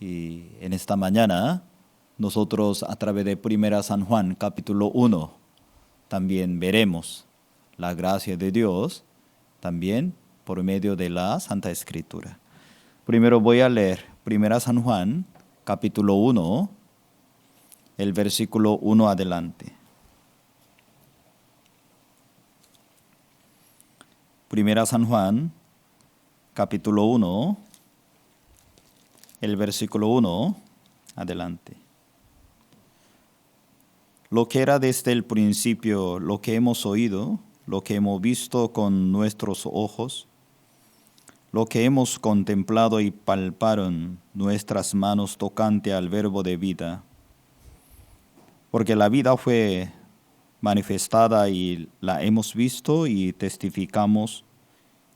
Y en esta mañana nosotros a través de Primera San Juan capítulo 1 también veremos la gracia de Dios también por medio de la Santa Escritura. Primero voy a leer Primera San Juan capítulo 1, el versículo 1 adelante. Primera San Juan capítulo 1, el versículo 1 adelante. Lo que era desde el principio, lo que hemos oído, lo que hemos visto con nuestros ojos, lo que hemos contemplado y palparon nuestras manos tocante al verbo de vida. Porque la vida fue manifestada y la hemos visto y testificamos,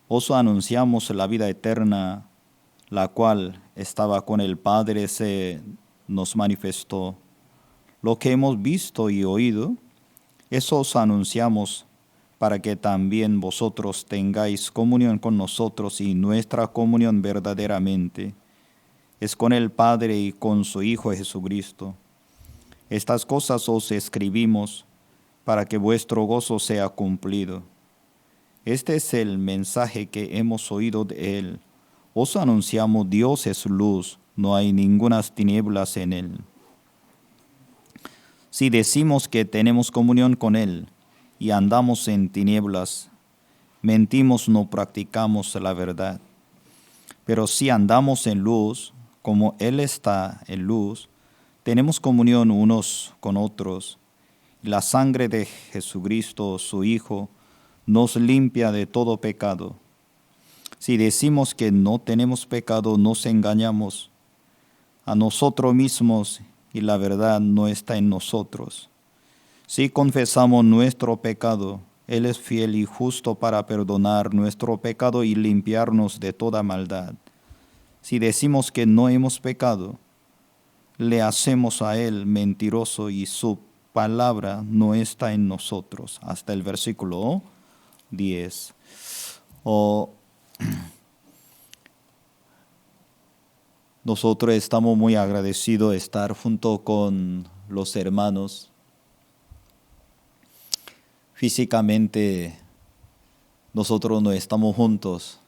os anunciamos la vida eterna, la cual estaba con el Padre, se nos manifestó. Lo que hemos visto y oído, eso os anunciamos, para que también vosotros tengáis comunión con nosotros, y nuestra comunión verdaderamente es con el Padre y con su Hijo Jesucristo. Estas cosas os escribimos para que vuestro gozo sea cumplido. Este es el mensaje que hemos oído de Él. Os anunciamos: Dios es luz, no hay ningunas tinieblas en Él. Si decimos que tenemos comunión con Él y andamos en tinieblas, mentimos, no practicamos la verdad. Pero si andamos en luz, como Él está en luz, tenemos comunión unos con otros. La sangre de Jesucristo, su Hijo, nos limpia de todo pecado. Si decimos que no tenemos pecado, nos engañamos a nosotros mismos y la verdad no está en nosotros. Si confesamos nuestro pecado, Él es fiel y justo para perdonar nuestro pecado y limpiarnos de toda maldad. Si decimos que no hemos pecado, le hacemos a Él mentiroso y su palabra no está en nosotros. Hasta el versículo 10. Nosotros estamos muy agradecidos de estar junto con los hermanos. Físicamente nosotros no estamos juntos.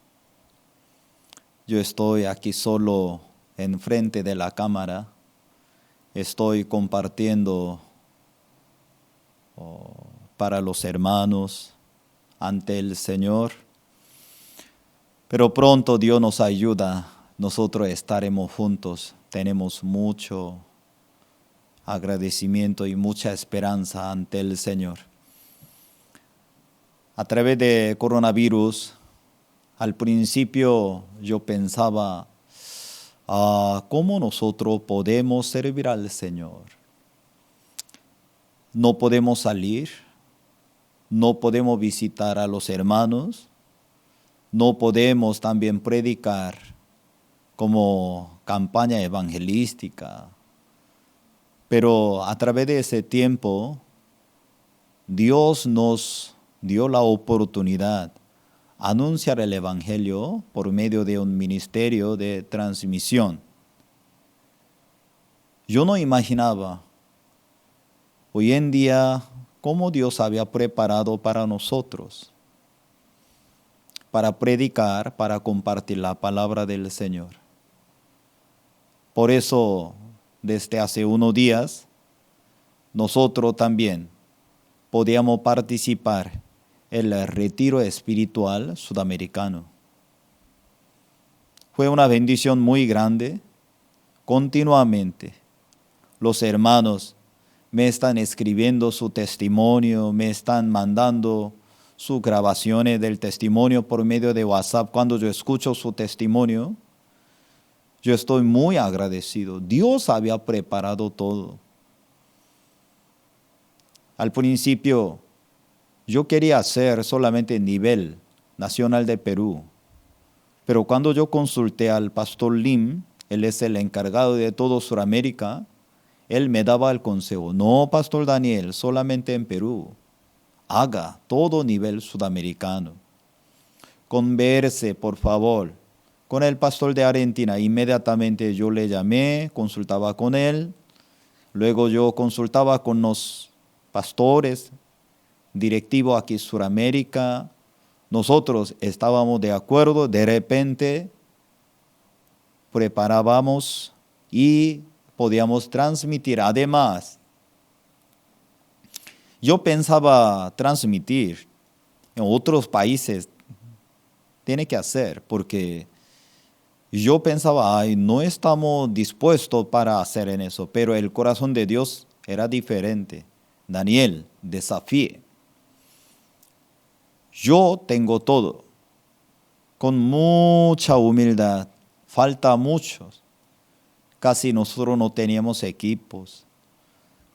Yo estoy aquí solo enfrente de la cámara. Estoy compartiendo para los hermanos ante el Señor. Pero pronto Dios nos ayuda, nosotros estaremos juntos. Tenemos mucho agradecimiento y mucha esperanza ante el Señor. A través de coronavirus, al principio yo pensaba, ¿cómo nosotros podemos servir al Señor? No podemos salir, no podemos visitar a los hermanos, no podemos también predicar como campaña evangelística. Pero a través de ese tiempo, Dios nos dio la oportunidad de anunciar el Evangelio por medio de un ministerio de transmisión. Yo no imaginaba hoy en día cómo Dios había preparado para nosotros, para predicar, para compartir la palabra del Señor. Por eso, desde hace unos días, nosotros también podíamos participar en el retiro espiritual sudamericano. Fue una bendición muy grande. Continuamente, los hermanos me están escribiendo su testimonio, me están mandando sus grabaciones del testimonio por medio de WhatsApp. Cuando yo escucho su testimonio, yo estoy muy agradecido. Dios había preparado todo. Al principio, yo quería hacer solamente nivel nacional de Perú. Pero cuando yo consulté al pastor Lim, él es el encargado de todo Sudamérica, él me daba el consejo: no, pastor Daniel, solamente en Perú. Haga todo nivel sudamericano. Converse, por favor, con el pastor de Argentina. Inmediatamente yo le llamé, consultaba con él. Luego yo consultaba con los pastores directivos aquí en Sudamérica. Nosotros estábamos de acuerdo, de repente preparábamos y podíamos transmitir. Además, yo pensaba transmitir en otros países, tiene que hacer, porque yo pensaba, ay, no estamos dispuestos para hacer en eso, pero el corazón de Dios era diferente. Daniel, desafíe. Yo tengo todo, con mucha humildad, falta muchos. Casi nosotros no teníamos equipos,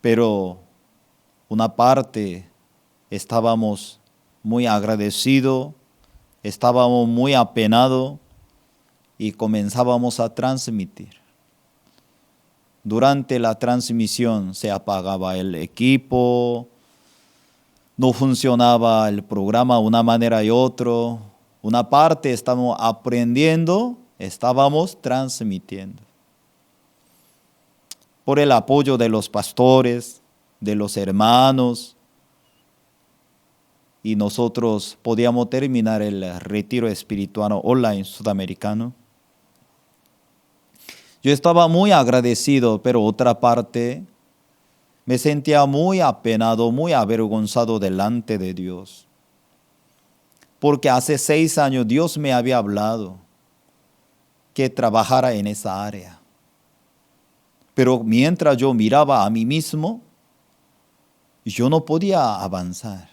pero una parte estábamos muy agradecidos, estábamos muy apenados y comenzábamos a transmitir. Durante la transmisión se apagaba el equipo, no funcionaba el programa de una manera y otra. Una parte estábamos aprendiendo, estábamos transmitiendo. Por el apoyo de los pastores, de los hermanos, y nosotros podíamos terminar el retiro espiritual online sudamericano. Yo estaba muy agradecido, pero otra parte me sentía muy apenado, muy avergonzado delante de Dios. Porque hace 6 años Dios me había hablado que trabajara en esa área. Pero mientras yo miraba a mí mismo, yo no podía avanzar.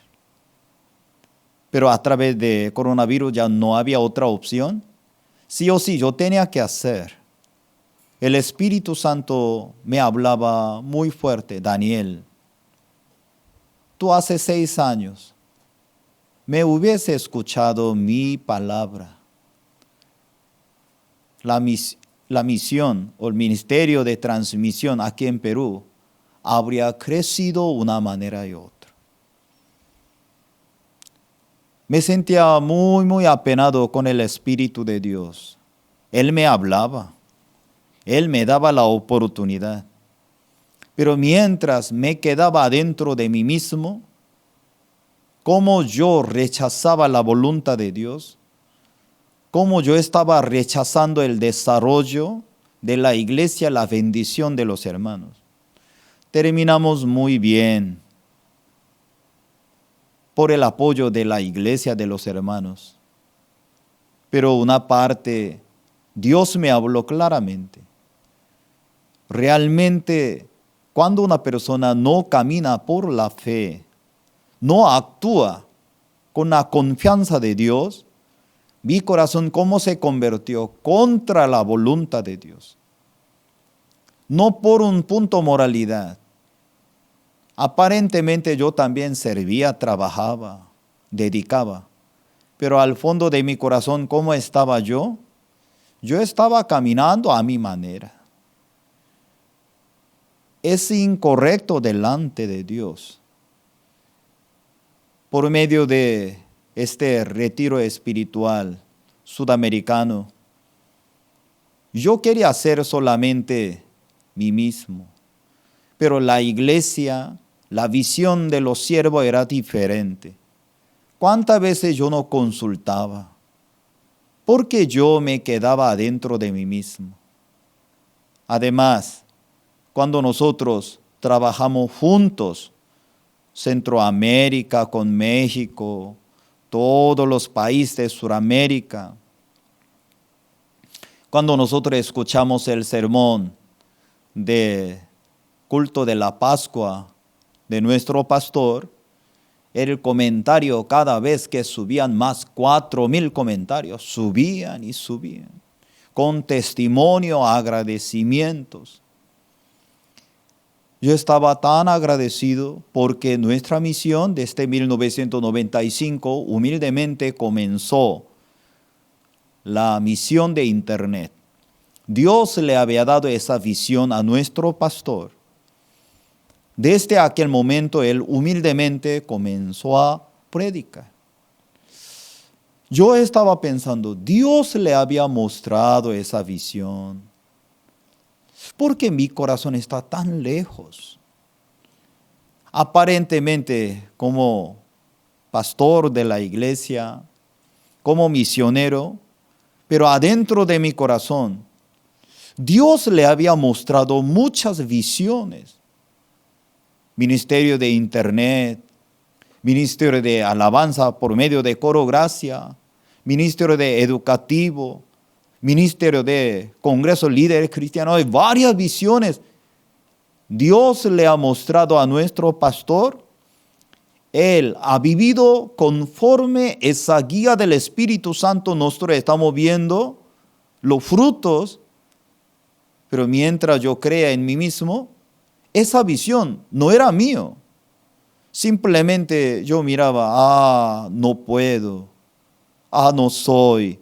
Pero a través de coronavirus ya no había otra opción. Sí o sí, yo tenía que hacer. El Espíritu Santo me hablaba muy fuerte. Daniel, tú hace 6 años me hubiese escuchado mi palabra. La misión o el ministerio de transmisión aquí en Perú habría crecido de una manera y otra. Me sentía muy apenado con el Espíritu de Dios. Él me hablaba. Él me daba la oportunidad. Pero mientras me quedaba dentro de mí mismo, como yo rechazaba la voluntad de Dios, como yo estaba rechazando el desarrollo de la iglesia, la bendición de los hermanos. Terminamos muy bien por el apoyo de la iglesia de los hermanos. Pero una parte, Dios me habló claramente. Realmente, cuando una persona no camina por la fe, no actúa con la confianza de Dios, mi corazón cómo se convirtió contra la voluntad de Dios. No por un punto de moralidad. Aparentemente yo también servía, trabajaba, dedicaba. Pero al fondo de mi corazón, ¿cómo estaba yo? Yo estaba caminando a mi manera. Es incorrecto delante de Dios. Por medio de este retiro espiritual sudamericano, yo quería ser solamente mí mismo. Pero la iglesia, la visión de los siervos era diferente. ¿Cuántas veces yo no consultaba? Porque yo me quedaba dentro de mí mismo. Además, cuando nosotros trabajamos juntos, Centroamérica con México, todos los países de Sudamérica, cuando nosotros escuchamos el sermón de culto de la Pascua de nuestro pastor, el comentario cada vez que subían más, 4,000 comentarios, subían y subían, con testimonio, agradecimientos. Yo estaba tan agradecido porque nuestra misión desde 1995 humildemente comenzó la misión de Internet. Dios le había dado esa visión a nuestro pastor. Desde aquel momento él humildemente comenzó a predicar. Yo estaba pensando, Dios le había mostrado esa visión. ¿Por qué mi corazón está tan lejos? Aparentemente, como pastor de la iglesia, como misionero, pero adentro de mi corazón, Dios le había mostrado muchas visiones. Ministerio de internet, ministerio de alabanza por medio de coro gracia, ministerio de educativo, ministerio de congreso líderes cristianos. Hay varias visiones. Dios le ha mostrado a nuestro pastor. Él ha vivido conforme esa guía del Espíritu Santo. Nosotros estamos viendo los frutos, pero mientras yo crea en mí mismo, esa visión no era mío. Simplemente yo miraba, no puedo, no soy,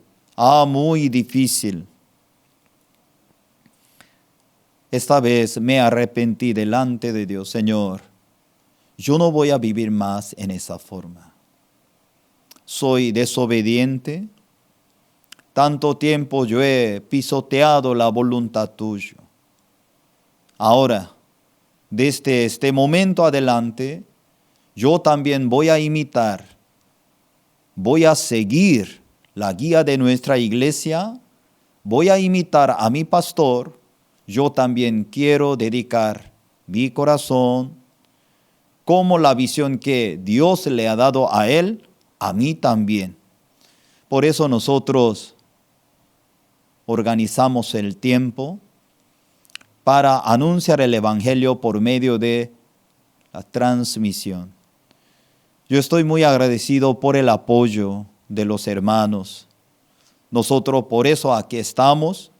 muy difícil. Esta vez me arrepentí delante de Dios, Señor, yo no voy a vivir más en esa forma. Soy desobediente. Tanto tiempo yo he pisoteado la voluntad tuya. Ahora, desde este momento adelante, yo también voy a imitar, voy a seguir la guía de nuestra iglesia, voy a imitar a mi pastor. Yo también quiero dedicar mi corazón, como la visión que Dios le ha dado a él, a mí también. Por eso nosotros organizamos el tiempo para anunciar el Evangelio por medio de la transmisión. Yo estoy muy agradecido por el apoyo de los hermanos. Nosotros por eso aquí estamos.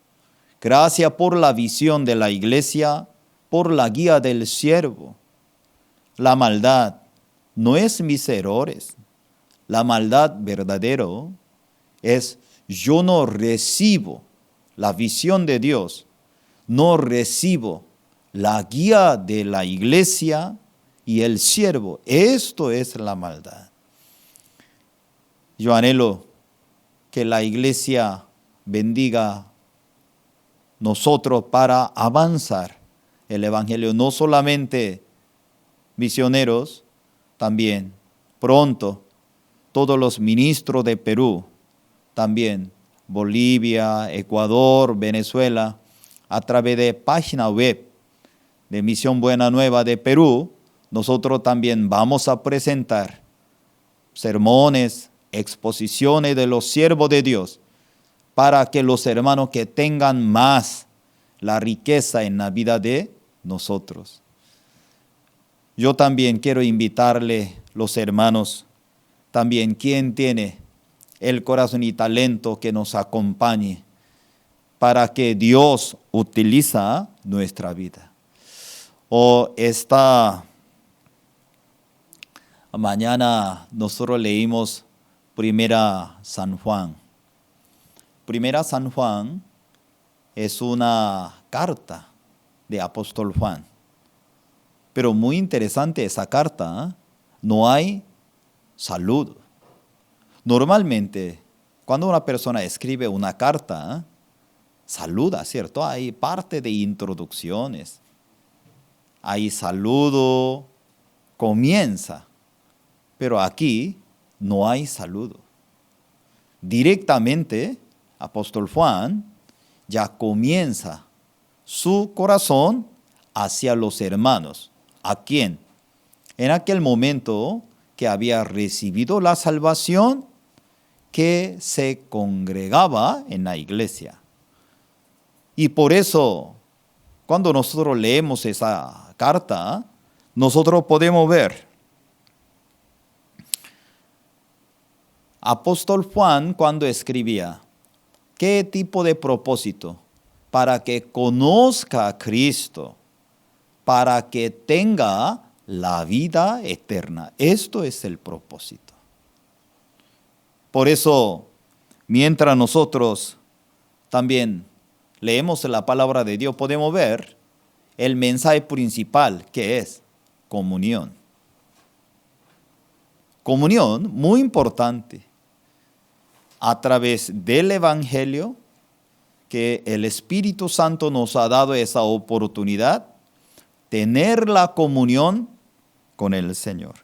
Gracias por la visión de la iglesia, por la guía del siervo. La maldad no es mis errores. La maldad verdadero es yo no recibo la visión de Dios, no recibo la guía de la iglesia y el siervo. Esto es la maldad. Yo anhelo que la iglesia bendiga nosotros para avanzar el evangelio, no solamente misioneros, también pronto todos los ministros de Perú, también Bolivia, Ecuador, Venezuela, a través de página web de Misión Buena Nueva de Perú, nosotros también vamos a presentar sermones, exposiciones de los siervos de Dios, para que los hermanos que tengan más la riqueza en la vida de nosotros. Yo también quiero invitarle los hermanos, también quien tiene el corazón y talento que nos acompañe para que Dios utiliza nuestra vida. Esta mañana nosotros leímos Primera San Juan. Primera San Juan es una carta de apóstol Juan. Pero muy interesante esa carta, no hay saludo. Normalmente, cuando una persona escribe una carta, saluda, ¿cierto? Hay parte de introducciones. Hay saludo, comienza. Pero aquí no hay saludo. Directamente, apóstol Juan ya comienza su corazón hacia los hermanos. ¿A quién? En aquel momento que había recibido la salvación, que se congregaba en la iglesia. Y por eso, cuando nosotros leemos esa carta, nosotros podemos ver apóstol Juan cuando escribía, ¿qué tipo de propósito? Para que conozca a Cristo, para que tenga la vida eterna. Esto es el propósito. Por eso, mientras nosotros también leemos la palabra de Dios, podemos ver el mensaje principal, que es comunión. Comunión, muy importante. a través del Evangelio que el Espíritu Santo nos ha dado esa oportunidad, tener la comunión con el Señor.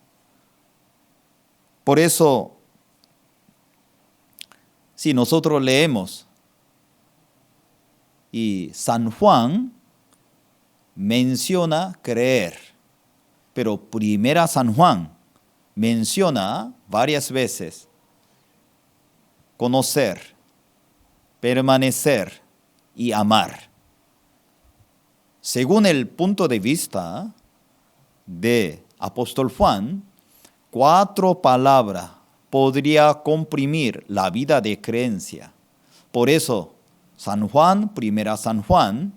Por eso, si nosotros leemos y San Juan menciona creer, pero primera San Juan menciona varias veces conocer, permanecer y amar. Según el punto de vista de apóstol Juan, 4 palabras podría comprimir la vida de creencia. Por eso, San Juan, primera San Juan,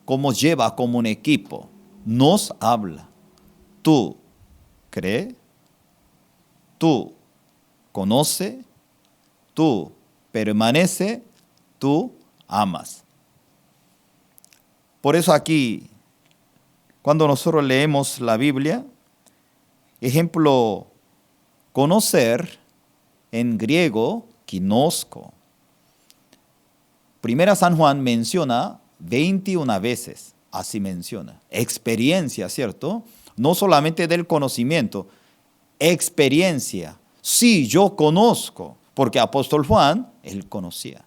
como lleva como un equipo, nos habla. Tú crees, tú conoces, tú permaneces, tú amas. Por eso aquí, cuando nosotros leemos la Biblia, ejemplo, conocer en griego, ginosko. Primera San Juan menciona 21 veces, así menciona. Experiencia, ¿cierto? No solamente del conocimiento, experiencia. Sí, yo conozco, porque apóstol Juan, él conocía.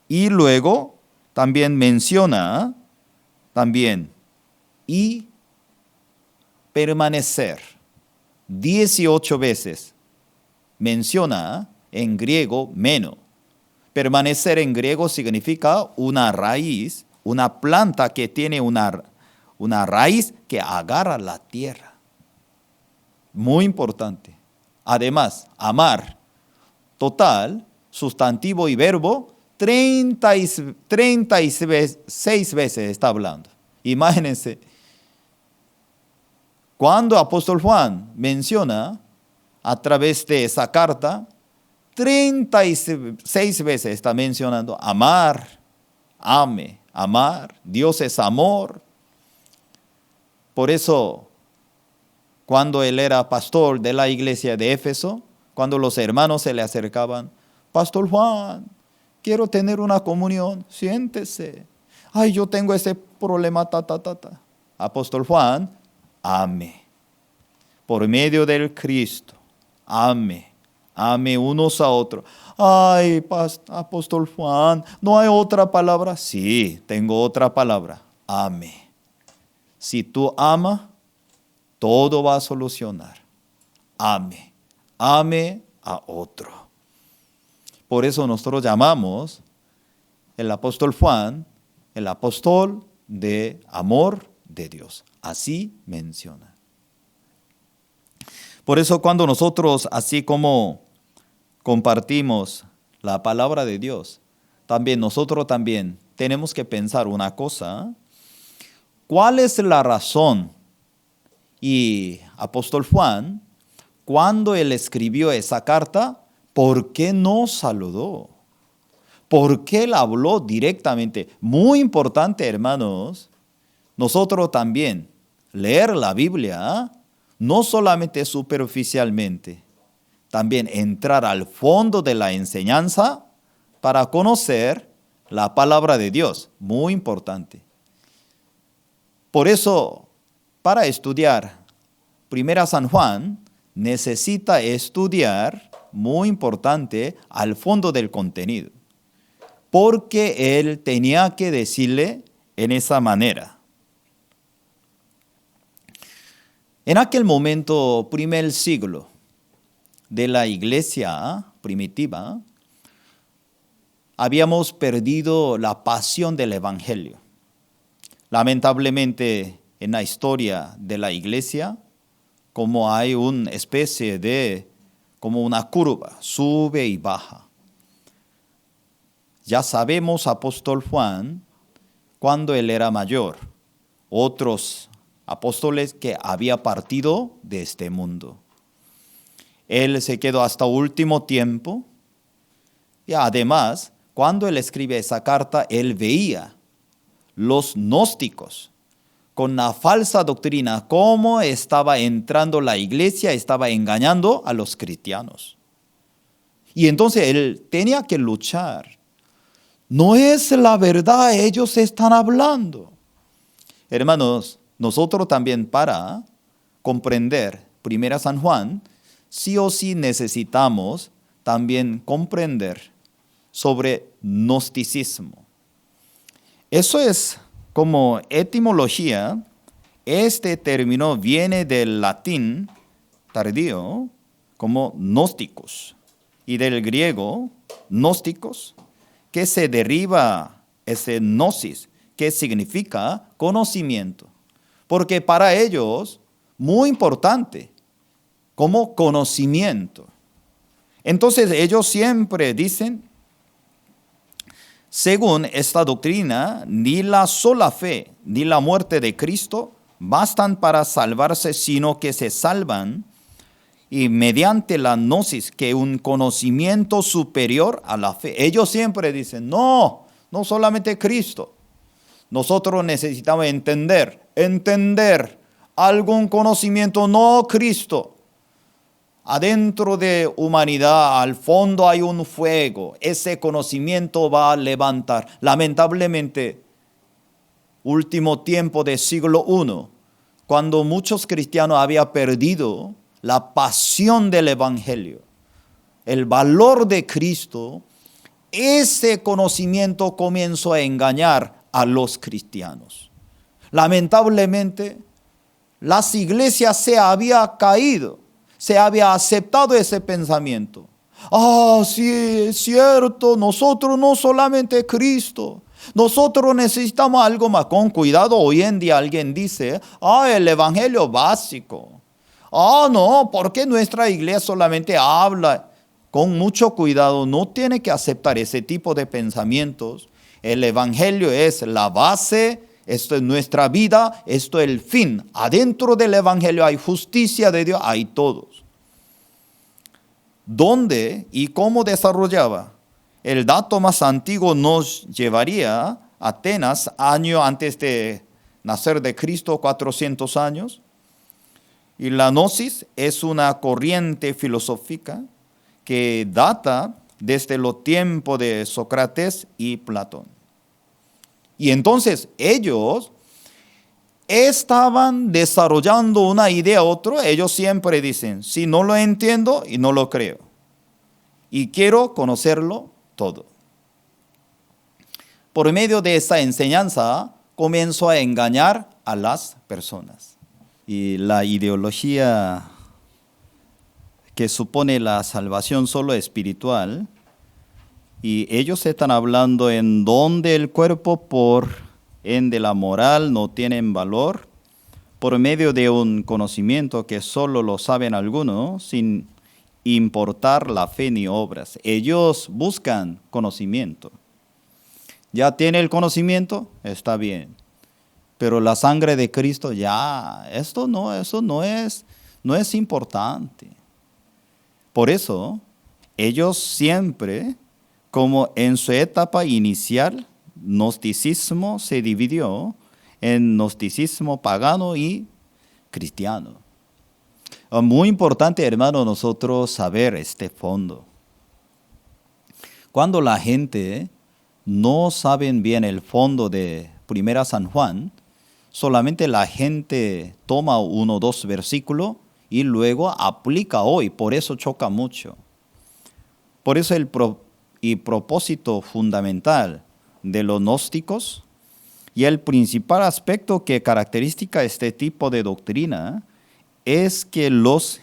Y luego también menciona, y permanecer. 18 veces menciona en griego meno. Permanecer en griego significa una raíz, una planta que tiene una raíz que agarra la tierra. Muy importante. Además, amar, total, sustantivo y verbo, 36 veces está hablando. Imagínense, cuando apóstol Juan menciona a través de esa carta, 36 veces está mencionando amar, ame, amar, Dios es amor. Por eso, cuando él era pastor de la iglesia de Éfeso, cuando los hermanos se le acercaban, Pastor Juan, quiero tener una comunión, siéntese. Ay, yo tengo ese problema, Apóstol Juan, ame. Por medio del Cristo, ame unos a otros. Ay, apóstol Juan, ¿no hay otra palabra? Sí, tengo otra palabra, ame. Si tú amas, todo va a solucionar. Ame a otro. Por eso nosotros llamamos el apóstol Juan el apóstol de amor de Dios. Así menciona. Por eso cuando nosotros, así como compartimos la palabra de Dios, nosotros también tenemos que pensar una cosa. ¿Cuál es la razón? Y apóstol Juan, cuando él escribió esa carta, ¿por qué no saludó? ¿Por qué él habló directamente? Muy importante, hermanos, nosotros también leer la Biblia, no solamente superficialmente, también entrar al fondo de la enseñanza para conocer la palabra de Dios. Muy importante. Por eso, para estudiar Primera San Juan, necesita estudiar, muy importante, al fondo del contenido. Porque él tenía que decirle en esa manera. En aquel momento, primer siglo de la iglesia primitiva, habíamos perdido la pasión del evangelio. Lamentablemente, en la historia de la iglesia, como hay una especie de, como una curva, sube y baja. Ya sabemos, apóstol Juan, cuando él era mayor, otros apóstoles que había partido de este mundo. Él se quedó hasta último tiempo y además, cuando él escribe esa carta, él veía los gnósticos con la falsa doctrina, cómo estaba entrando la iglesia, estaba engañando a los cristianos. Y entonces él tenía que luchar. No es la verdad, ellos están hablando. Hermanos, nosotros también para comprender Primera San Juan, sí o sí necesitamos también comprender sobre gnosticismo. Eso es como etimología. Este término viene del latín tardío como gnósticos y del griego gnósticos, que se deriva ese gnosis, que significa conocimiento. Porque para ellos, muy importante, como conocimiento. Entonces ellos siempre dicen, según esta doctrina, ni la sola fe, ni la muerte de Cristo bastan para salvarse, sino que se salvan y mediante la gnosis, que un conocimiento superior a la fe. Ellos siempre dicen, no solamente Cristo. Nosotros necesitamos entender algún conocimiento, no Cristo. Adentro de humanidad, al fondo hay un fuego. Ese conocimiento va a levantar. Lamentablemente, último tiempo del siglo I, cuando muchos cristianos habían perdido la pasión del Evangelio, el valor de Cristo, ese conocimiento comenzó a engañar a los cristianos. Lamentablemente, las iglesias se habían caído, se había aceptado ese pensamiento. Sí, es cierto, nosotros no solamente Cristo, nosotros necesitamos algo más. Con cuidado, hoy en día alguien dice, el evangelio básico. No, porque nuestra iglesia solamente habla. Con mucho cuidado, no tiene que aceptar ese tipo de pensamientos. El evangelio es la base, esto es nuestra vida, esto es el fin. Adentro del evangelio hay justicia de Dios, hay todos. ¿Dónde y cómo desarrollaba? El dato más antiguo nos llevaría a Atenas, año antes de nacer de Cristo, 400 años. Y la gnosis es una corriente filosófica que data desde los tiempos de Sócrates y Platón. Y entonces ellos estaban desarrollando una idea u otra. Ellos siempre dicen, si no lo entiendo y no lo creo. Y quiero conocerlo todo. Por medio de esa enseñanza comenzó a engañar a las personas. Y la ideología que supone la salvación solo espiritual, y ellos están hablando en donde el cuerpo por ende la moral no tienen valor, por medio de un conocimiento que solo lo saben algunos, sin importar la fe ni obras. Ellos buscan conocimiento. Ya tiene el conocimiento, está bien. Pero la sangre de Cristo eso no es importante. Por eso, ellos siempre, como en su etapa inicial, gnosticismo se dividió en gnosticismo pagano y cristiano. Muy importante, hermano, nosotros saber este fondo. Cuando la gente no sabe bien el fondo de Primera San Juan, solamente la gente toma 1 o 2 versículos y luego aplica hoy. Por eso choca mucho. Por eso el propósito fundamental de los gnósticos y el principal aspecto que caracteriza este tipo de doctrina es que los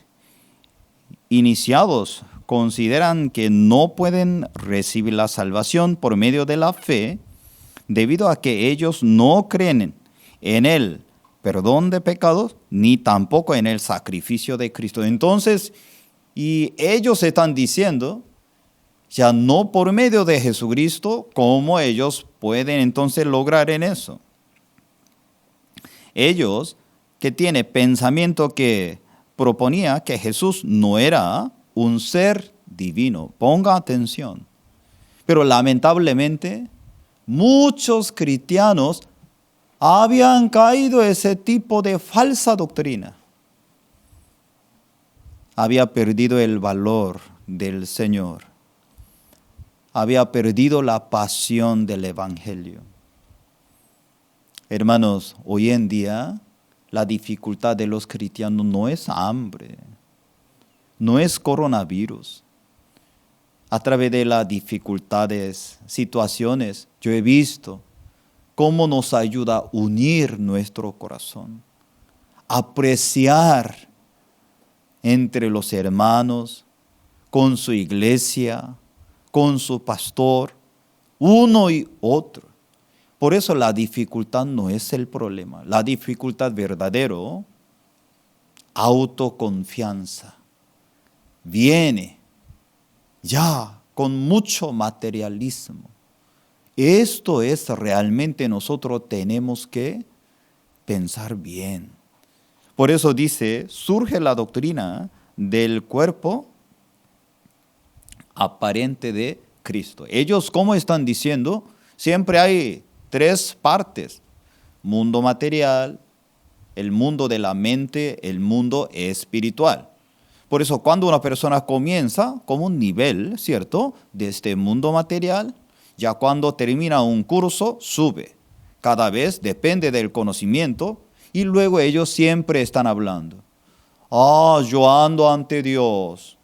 iniciados consideran que no pueden recibir la salvación por medio de la fe debido a que ellos no creen en el perdón de pecados ni tampoco en el sacrificio de Cristo. Entonces, y ellos están diciendo, ya no por medio de Jesucristo, ¿cómo ellos pueden entonces lograr en eso? Ellos que tienen pensamiento que proponía que Jesús no era un ser divino. Ponga atención. Pero lamentablemente, muchos cristianos habían caído en ese tipo de falsa doctrina. Había perdido el valor del Señor. había perdido la pasión del Evangelio. Hermanos, hoy en día la dificultad de los cristianos no es hambre, no es coronavirus. A través de las dificultades, situaciones, yo he visto cómo nos ayuda a unir nuestro corazón, apreciar entre los hermanos, con su iglesia, con su pastor, uno y otro. Por eso la dificultad no es el problema. La dificultad verdadero, autoconfianza, viene ya con mucho materialismo. Esto es realmente nosotros tenemos que pensar bien. Por eso dice, surge la doctrina del cuerpo aparente de Cristo. Ellos, ¿cómo están diciendo? Siempre hay tres partes: mundo material, el mundo de la mente, el mundo espiritual. Por eso cuando una persona comienza como un nivel, ¿cierto?, de este mundo material, ya cuando termina un curso, sube. Cada vez depende del conocimiento y luego ellos siempre están hablando. Yo ando ante Dios.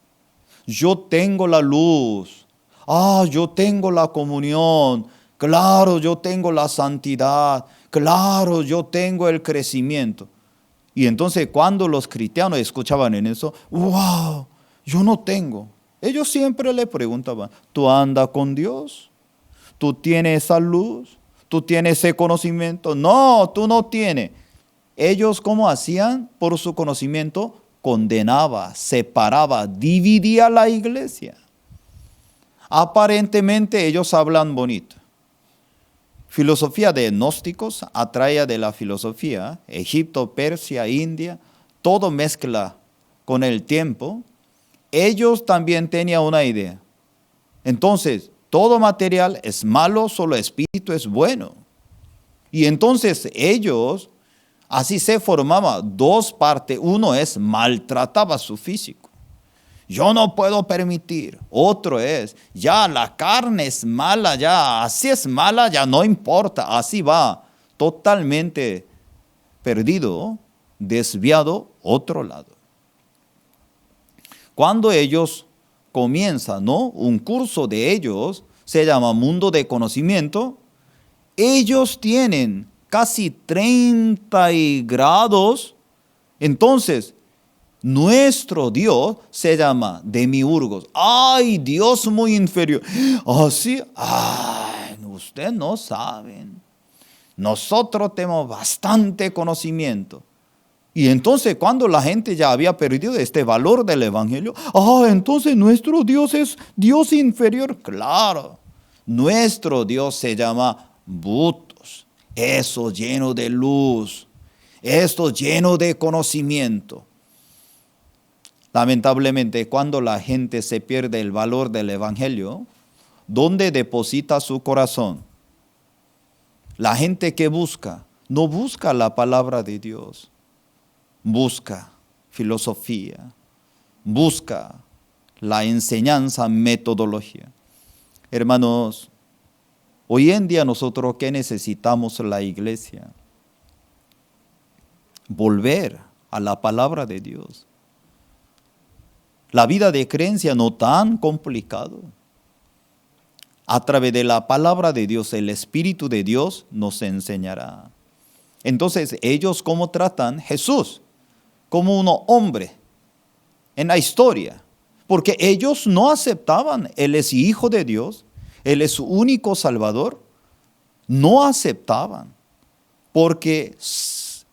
Yo tengo la luz. Yo tengo la comunión. Claro, yo tengo la santidad. Claro, yo tengo el crecimiento. Y entonces cuando los cristianos escuchaban en eso, wow, yo no tengo. Ellos siempre le preguntaban, ¿tú andas con Dios? ¿Tú tienes esa luz? ¿Tú tienes ese conocimiento? No, tú no tienes. Ellos, ¿cómo hacían? Por su conocimiento, condenaba, separaba, dividía la iglesia. Aparentemente ellos hablan bonito. Filosofía de gnósticos atrae de la filosofía, Egipto, Persia, India, todo mezcla con el tiempo. Ellos también tenían una idea. Entonces, todo material es malo, solo espíritu es bueno. Y entonces ellos, así se formaban dos partes. Uno es maltrataba su físico. Yo no puedo permitir. Otro es, ya la carne es mala, ya así es mala, ya no importa. Así va, totalmente perdido, desviado, otro lado. Cuando ellos comienzan, ¿no?, un curso de ellos, se llama Mundo de Conocimiento, ellos tienen casi 30 grados. Entonces, nuestro Dios se llama Demiurgos. ¡Ay, Dios muy inferior! Así, ustedes no saben. Nosotros tenemos bastante conocimiento. Y entonces cuando la gente ya había perdido este valor del Evangelio, entonces nuestro Dios es Dios inferior. Claro, nuestro Dios se llama Butos. Eso lleno de luz, esto lleno de conocimiento. Lamentablemente, cuando la gente se pierde el valor del Evangelio, ¿dónde deposita su corazón? La gente que busca, no busca la palabra de Dios, busca filosofía, busca la enseñanza, metodología. Hermanos, hoy en día nosotros, ¿qué necesitamos la iglesia? Volver a la palabra de Dios. La vida de creencia no tan complicado. A través de la palabra de Dios, el Espíritu de Dios nos enseñará. Entonces, ellos ¿cómo tratan Jesús? Como un hombre en la historia. Porque ellos no aceptaban, Él es Hijo de Dios, Él es su único Salvador. No aceptaban. Porque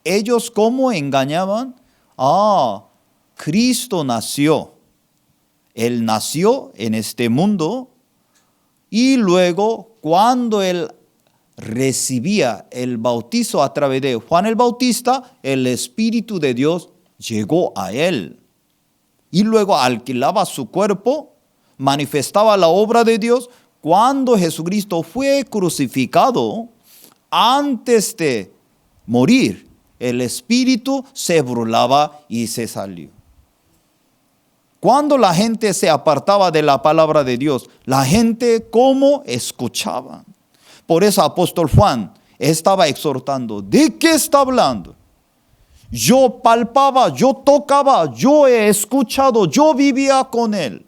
ellos ¿cómo engañaban? Cristo nació. Él nació en este mundo y luego cuando Él recibía el bautizo a través de Juan el Bautista, el Espíritu de Dios llegó a Él. Y luego alquilaba su cuerpo, manifestaba la obra de Dios. Cuando Jesucristo fue crucificado, antes de morir, el Espíritu se burlaba y se salió. Cuando la gente se apartaba de la palabra de Dios, la gente cómo escuchaba. Por eso apóstol Juan estaba exhortando. ¿De qué está hablando? Yo palpaba, yo tocaba, yo he escuchado, yo vivía con él.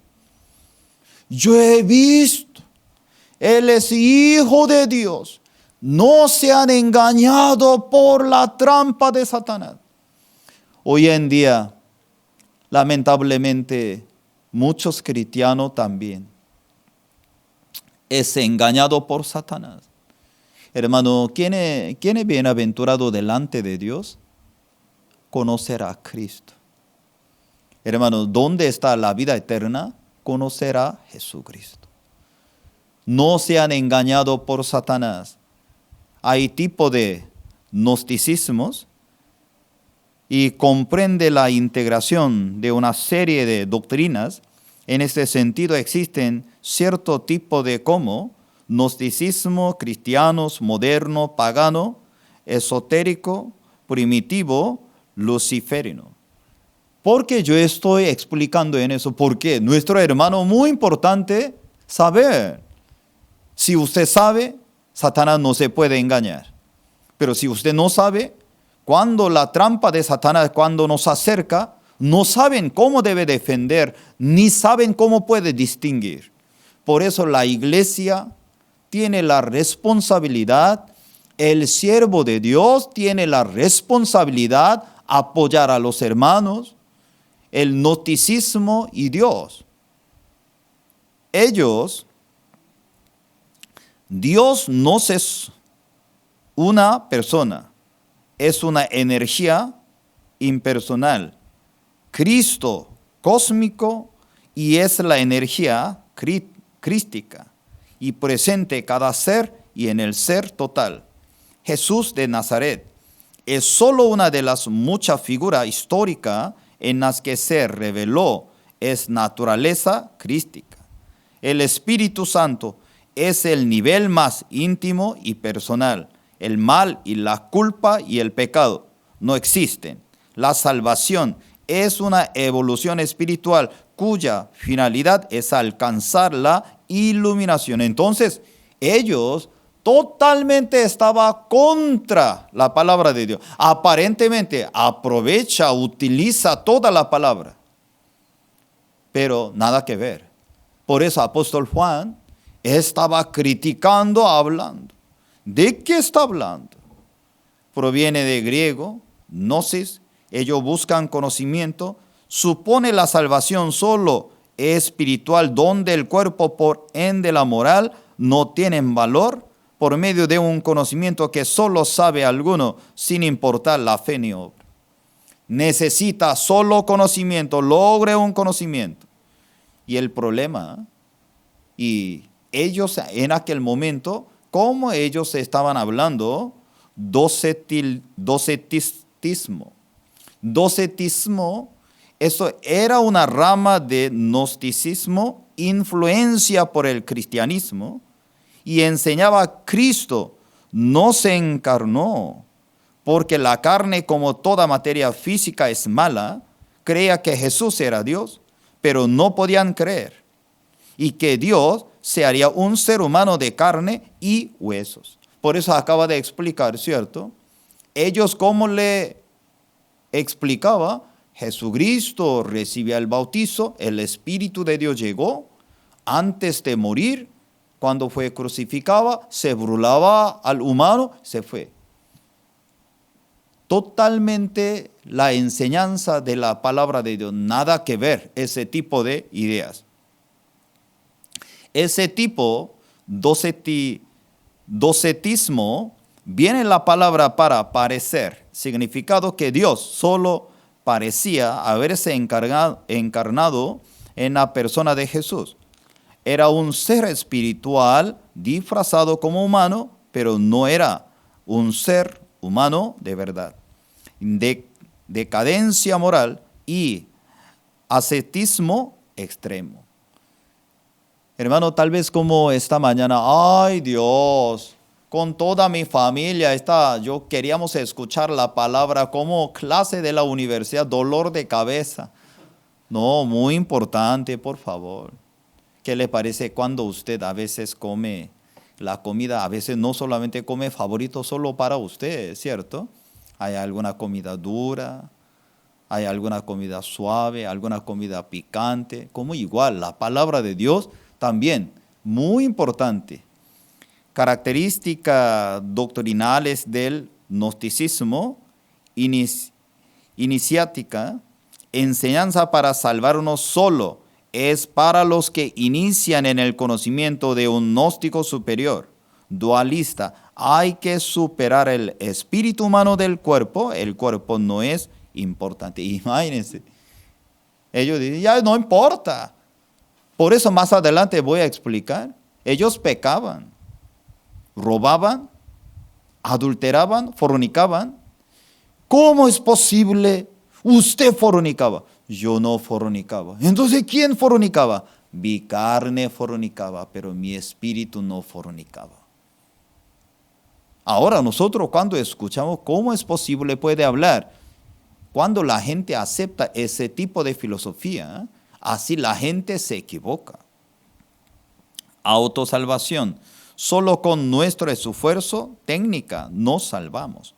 Yo he visto. Él es hijo de Dios. No sean engañados por la trampa de Satanás. Hoy en día, lamentablemente, muchos cristianos también es engañado por Satanás. Hermano, ¿quién es bienaventurado delante de Dios? Conocer a Cristo. Hermano, ¿dónde está la vida eterna? Conocer a Jesucristo. No sean engañados por Satanás. Hay tipo de gnosticismos y comprende la integración de una serie de doctrinas. En este sentido existen cierto tipo de como gnosticismo, cristianos, moderno, pagano, esotérico, primitivo, luciferino. ¿Por qué yo estoy explicando en eso? Porque nuestro hermano, muy importante saber. Si usted sabe, Satanás no se puede engañar. Pero si usted no sabe, cuando la trampa de Satanás, cuando nos acerca, no saben cómo debe defender, ni saben cómo puede distinguir. Por eso la iglesia tiene la responsabilidad, el siervo de Dios tiene la responsabilidad apoyar a los hermanos, el gnosticismo y Dios. Dios no es una persona, es una energía impersonal. Cristo cósmico y es la energía crística y presente cada ser y en el ser total. Jesús de Nazaret es solo una de las muchas figuras históricas en las que se reveló, es naturaleza crística. El Espíritu Santo es el nivel más íntimo y personal. El mal y la culpa y el pecado no existen. La salvación es una evolución espiritual cuya finalidad es alcanzar la iluminación. Entonces, ellos totalmente estaban contra la palabra de Dios. Aparentemente aprovecha, utiliza toda la palabra, pero nada que ver. Por eso apóstol Juan estaba criticando, hablando. ¿De qué está hablando? Proviene de griego, gnosis. Ellos buscan conocimiento. Supone la salvación solo espiritual, donde el cuerpo por ende la moral no tienen valor por medio de un conocimiento que solo sabe alguno, sin importar la fe ni obra. Necesita solo conocimiento, logre un conocimiento. Y el problema, y ellos en aquel momento, como ellos estaban hablando, docetismo. Docetismo, eso era una rama de gnosticismo, influencia por el cristianismo, y enseñaba Cristo no se encarnó, porque la carne, como toda materia física es mala, creía que Jesús era Dios, pero no podían creer, y que Dios se haría un ser humano de carne y huesos. Por eso acaba de explicar, ¿cierto? Ellos, como le explicaba, Jesucristo recibía el bautizo, el Espíritu de Dios llegó antes de morir. Cuando fue crucificado, se burlaba al humano, se fue. Totalmente la enseñanza de la palabra de Dios, nada que ver ese tipo de ideas. Ese tipo, docetismo, viene la palabra para parecer, significado que Dios solo parecía haberse encarnado en la persona de Jesús. Era un ser espiritual disfrazado como humano, pero no era un ser humano de verdad. Decadencia moral y ascetismo extremo. Hermano, tal vez como esta mañana, ay Dios, con toda mi familia, yo queríamos escuchar la palabra como clase de la universidad, dolor de cabeza. No, muy importante, por favor. ¿Qué le parece cuando usted a veces come la comida? A veces no solamente come favorito solo para usted, ¿cierto? Hay alguna comida dura, hay alguna comida suave, alguna comida picante. Como igual, la palabra de Dios también, muy importante. Características doctrinales del gnosticismo, iniciática, enseñanza para salvarnos solo es para los que inician en el conocimiento de un gnóstico superior, dualista. Hay que superar el espíritu humano del cuerpo. El cuerpo no es importante. Imagínense. Ellos dicen, ya no importa. Por eso más adelante voy a explicar. Ellos pecaban, robaban, adulteraban, fornicaban. ¿Cómo es posible? Usted fornicaba. Yo no fornicaba. Entonces, ¿quién fornicaba? Mi carne fornicaba, pero mi espíritu no fornicaba. Ahora nosotros cuando escuchamos, ¿cómo es posible? Puede hablar. Cuando la gente acepta ese tipo de filosofía, así la gente se equivoca. Autosalvación. Solo con nuestro esfuerzo, técnica, nos salvamos.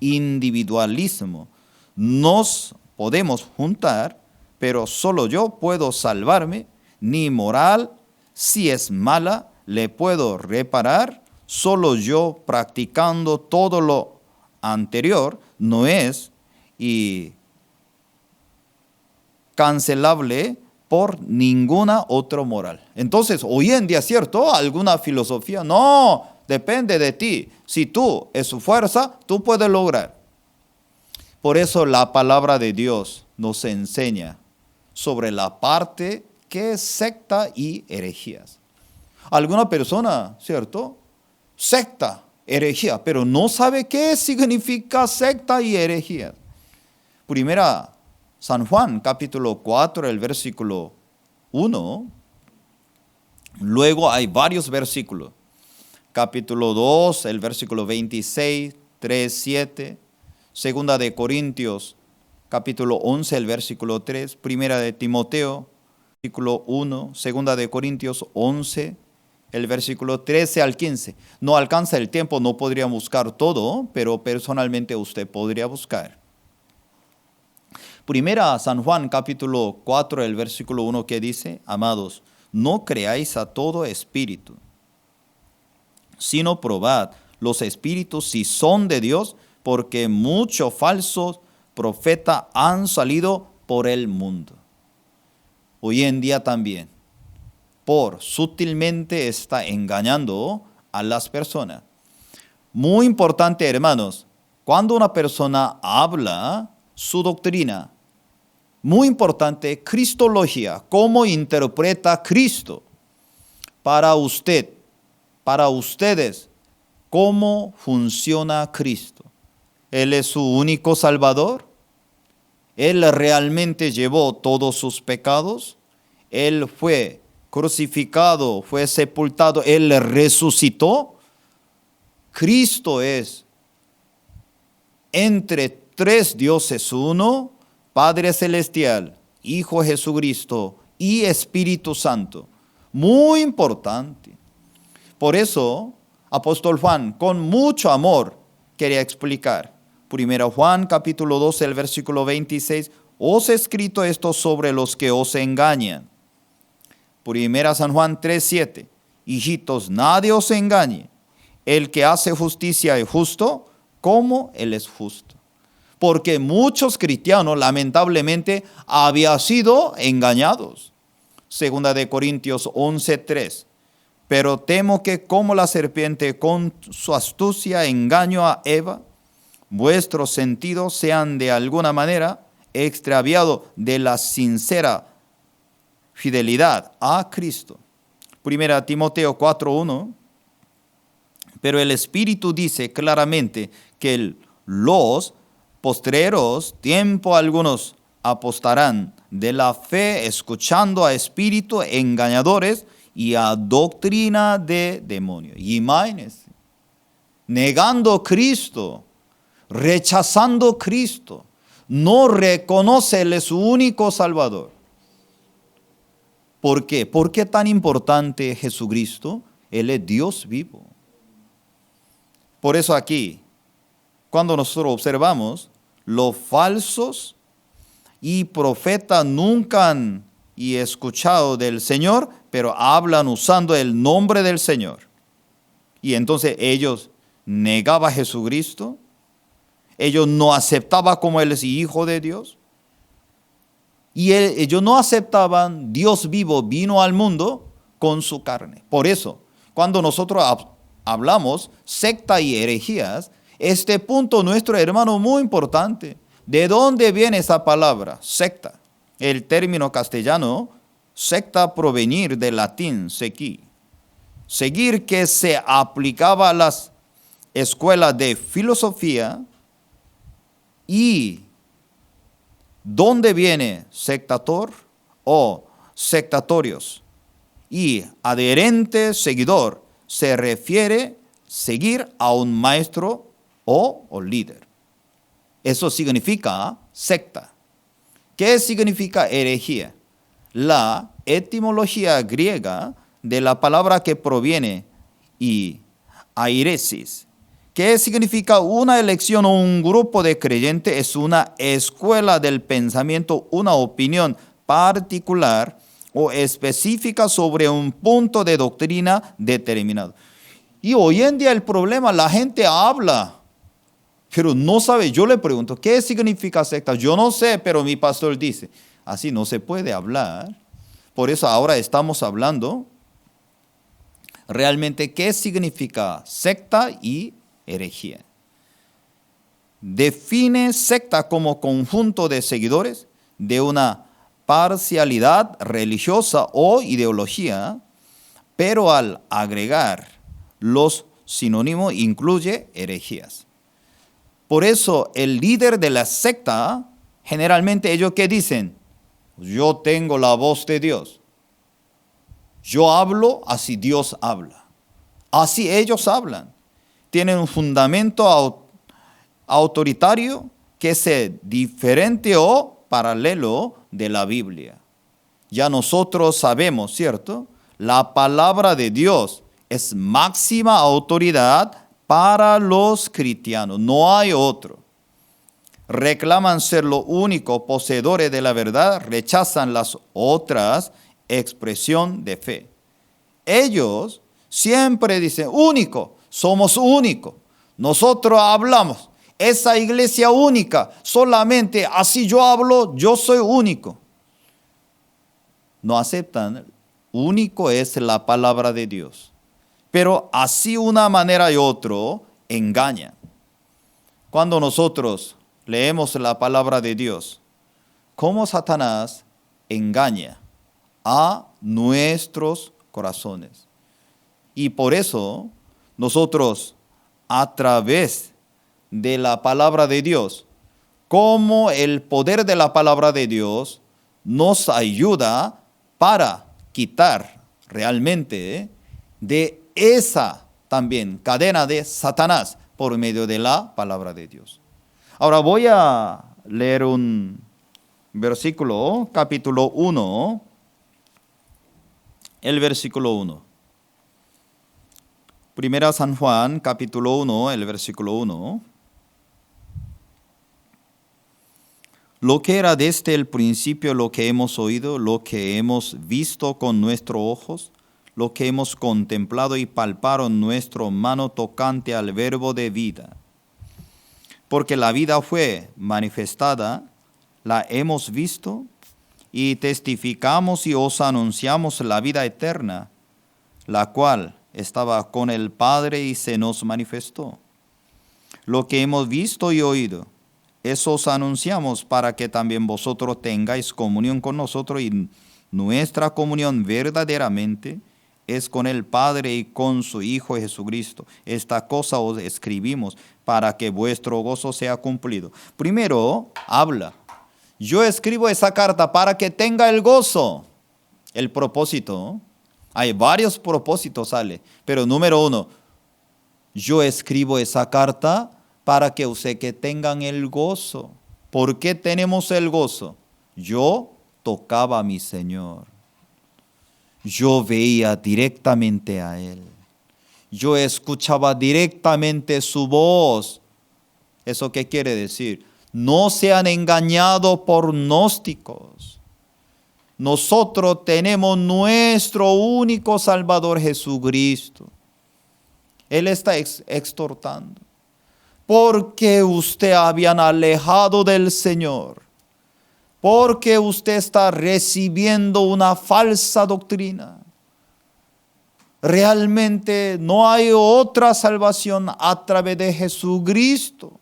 Individualismo. Nos podemos juntar, pero solo yo puedo salvarme, ni moral, si es mala, le puedo reparar, solo yo practicando todo lo anterior no es y cancelable por ninguna otra moral. Entonces, hoy en día, ¿cierto? ¿Alguna filosofía? No, depende de ti. Si tú es su fuerza, tú puedes lograr. Por eso la palabra de Dios nos enseña sobre la parte que es secta y herejías. Alguna persona, ¿cierto? Secta, herejía, pero no sabe qué significa secta y herejía. Primera San Juan, capítulo 4, el versículo 1. Luego hay varios versículos. Capítulo 2, el versículo 26, 3, 7. Segunda de Corintios, capítulo 11, el versículo 3. Primera de Timoteo, versículo 1. Segunda de Corintios 11, el versículo 13 al 15. No alcanza el tiempo, no podría buscar todo, pero personalmente usted podría buscar. Primera San Juan, capítulo 4, el versículo 1 que dice, amados, no creáis a todo espíritu, sino probad los espíritus si son de Dios, porque muchos falsos profetas han salido por el mundo. Hoy en día también, sutilmente está engañando a las personas. Muy importante, hermanos, cuando una persona habla su doctrina, muy importante, cristología, cómo interpreta Cristo para usted, para ustedes, cómo funciona Cristo. Él es su único Salvador. Él realmente llevó todos sus pecados. Él fue crucificado, fue sepultado, Él resucitó. Cristo es entre tres dioses uno, Padre Celestial, Hijo Jesucristo y Espíritu Santo. Muy importante. Por eso, apóstol Juan, con mucho amor, quería explicar. Primero Juan, capítulo 12, el versículo 26. Os he escrito esto sobre los que os engañan. Primera San Juan 3, 7. Hijitos, nadie os engañe. El que hace justicia es justo, como Él es justo. Porque muchos cristianos, lamentablemente, habían sido engañados. Segunda de Corintios 11, 3. Pero temo que como la serpiente con su astucia engañó a Eva, vuestros sentidos sean de alguna manera extraviados de la sincera fidelidad a Cristo. Primera Timoteo 4:1. Pero el Espíritu dice claramente que los postreros tiempo algunos apostarán de la fe, escuchando a espíritus engañadores y a doctrina de demonios. Imagínense, negando a Cristo, rechazando a Cristo, no reconoce Él es su único Salvador. ¿Por qué? ¿Por qué tan importante Jesucristo? Él es Dios vivo. Por eso aquí, cuando nosotros observamos, los falsos y profetas nunca han escuchado del Señor, pero hablan usando el nombre del Señor. Y entonces ellos negaban a Jesucristo, ellos no aceptaban como Él es Hijo de Dios, y ellos no aceptaban Dios vivo vino al mundo con su carne. Por eso, cuando nosotros hablamos secta y herejías, este punto nuestro hermano muy importante. ¿De dónde viene esa palabra? Secta. El término castellano, secta, provenir del latín sequi. Seguir, que se aplicaba a las escuelas de filosofía. ¿Y dónde viene sectator o sectatorios? Y adherente, seguidor, se refiere seguir a un maestro o líder. Eso significa secta. ¿Qué significa herejía? La etimología griega de la palabra que proviene y airesis. ¿Qué significa una elección o un grupo de creyentes? Es una escuela del pensamiento, una opinión particular o específica sobre un punto de doctrina determinado. Y hoy en día el problema, la gente habla, pero no sabe. Yo le pregunto, ¿qué significa secta? Yo no sé, pero mi pastor dice. Así no se puede hablar. Por eso ahora estamos hablando realmente qué significa secta y herejía. Define secta como conjunto de seguidores de una parcialidad religiosa o ideología, pero al agregar los sinónimos incluye herejías. Por eso el líder de la secta, generalmente ellos ¿qué dicen? Yo tengo la voz de Dios. Yo hablo así Dios habla. Así ellos hablan. Tienen un fundamento autoritario que es diferente o paralelo de la Biblia. Ya nosotros sabemos, ¿cierto? La palabra de Dios es máxima autoridad para los cristianos. No hay otro. Reclaman ser los únicos poseedores de la verdad, rechazan las otras expresión de fe. Ellos siempre dicen, único, somos únicos. Nosotros hablamos, esa iglesia única, solamente así yo hablo, yo soy único. No aceptan, único es la palabra de Dios. Pero así una manera y otra engañan. Cuando nosotros leemos la palabra de Dios, cómo Satanás engaña a nuestros corazones. Y por eso nosotros a través de la palabra de Dios, como el poder de la palabra de Dios nos ayuda para quitar realmente de esa también cadena de Satanás por medio de la palabra de Dios. Ahora voy a leer un versículo, capítulo 1, el versículo 1. Primera San Juan, capítulo 1, el versículo 1. Lo que era desde el principio, lo que hemos oído, lo que hemos visto con nuestros ojos, lo que hemos contemplado y palpado en nuestra mano tocante al verbo de vida. Porque la vida fue manifestada, la hemos visto y testificamos y os anunciamos la vida eterna, la cual estaba con el Padre y se nos manifestó. Lo que hemos visto y oído, eso os anunciamos para que también vosotros tengáis comunión con nosotros, y nuestra comunión verdaderamente es con el Padre y con su Hijo Jesucristo. Esta cosa os escribimos para que vuestro gozo sea cumplido. Primero, habla. Yo escribo esa carta para que tenga el gozo. El propósito, hay varios propósitos, sale, pero número 1, yo escribo esa carta para que ustedes que tengan el gozo. ¿Por qué tenemos el gozo? Yo tocaba a mi Señor. yo veía directamente a Él. Yo escuchaba directamente su voz. ¿Eso qué quiere decir? No sean engañados por gnósticos. Nosotros tenemos nuestro único Salvador Jesucristo. Él está exhortando. Porque usted habían alejado del Señor. Porque usted está recibiendo una falsa doctrina. Realmente no hay otra salvación a través de Jesucristo.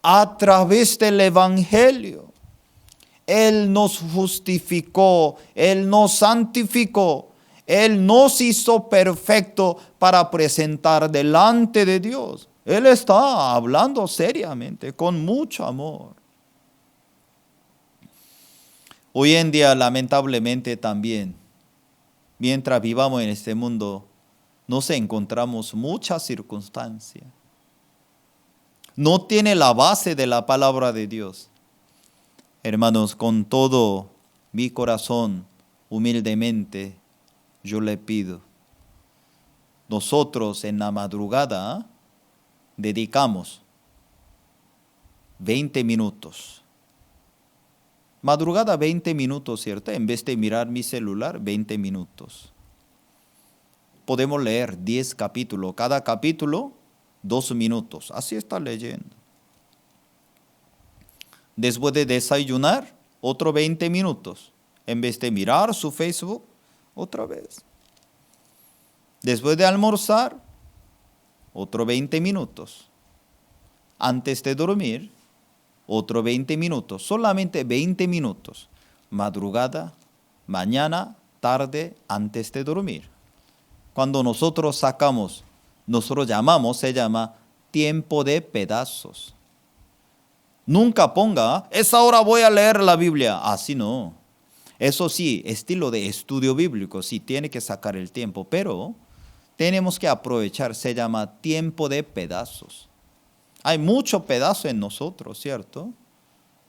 A través del Evangelio. Él nos justificó, Él nos santificó, Él nos hizo perfecto para presentar delante de Dios. Él está hablando seriamente, con mucho amor. Hoy en día, lamentablemente también, mientras vivamos en este mundo, nos encontramos muchas circunstancias. No tiene la base de la palabra de Dios. Hermanos, con todo mi corazón, humildemente, yo le pido. Nosotros en la madrugada dedicamos 20 minutos. Madrugada 20 minutos, ¿cierto? En vez de mirar mi celular, 20 minutos. Podemos leer 10 capítulos. Cada capítulo, 2 minutos. Así está leyendo. Después de desayunar, otro 20 minutos. En vez de mirar su Facebook, otra vez. Después de almorzar, otro 20 minutos. Antes de dormir, otro 20 minutos. Solamente 20 minutos. Madrugada, mañana, tarde, antes de dormir. Cuando nosotros sacamos, se llama tiempo de pedazos. Nunca ponga, esa hora voy a leer la Biblia. Así no. Eso sí, estilo de estudio bíblico, sí tiene que sacar el tiempo, pero tenemos que aprovechar, se llama tiempo de pedazos. Hay mucho pedazo en nosotros, ¿cierto?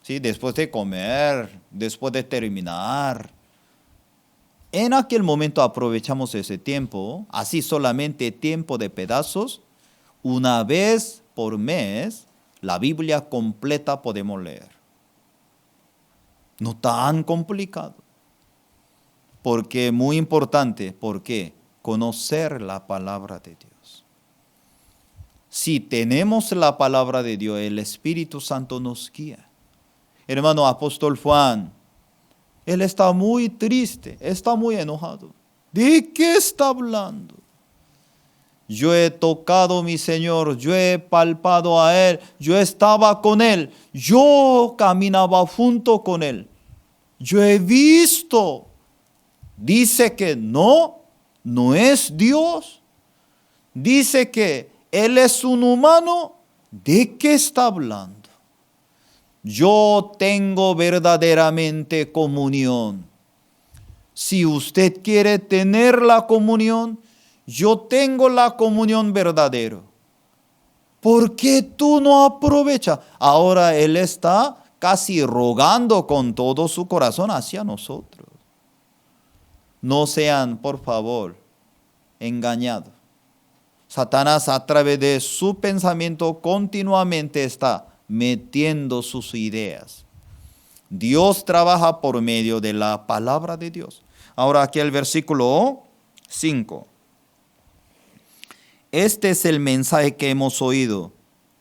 Sí, después de comer, después de terminar. En aquel momento aprovechamos ese tiempo, así solamente tiempo de pedazos, una vez por mes. La Biblia completa podemos leer. No tan complicado. Porque muy importante, ¿por qué? Conocer la palabra de Dios. Si tenemos la palabra de Dios, el Espíritu Santo nos guía. Hermano apóstol Juan, él está muy triste, está muy enojado. ¿De qué está hablando? Yo he tocado a mi Señor, yo he palpado a Él, yo estaba con Él, yo caminaba junto con Él. Yo he visto. Dice que no es Dios. Dice que Él es un humano. ¿De qué está hablando? Yo tengo verdaderamente comunión. Si usted quiere tener la comunión, yo tengo la comunión verdadera. ¿Por qué tú no aprovechas? Ahora Él está casi rogando con todo su corazón hacia nosotros. No sean, por favor, engañados. Satanás a través de su pensamiento continuamente está metiendo sus ideas. Dios trabaja por medio de la palabra de Dios. Ahora aquí el versículo 5. Este es el mensaje que hemos oído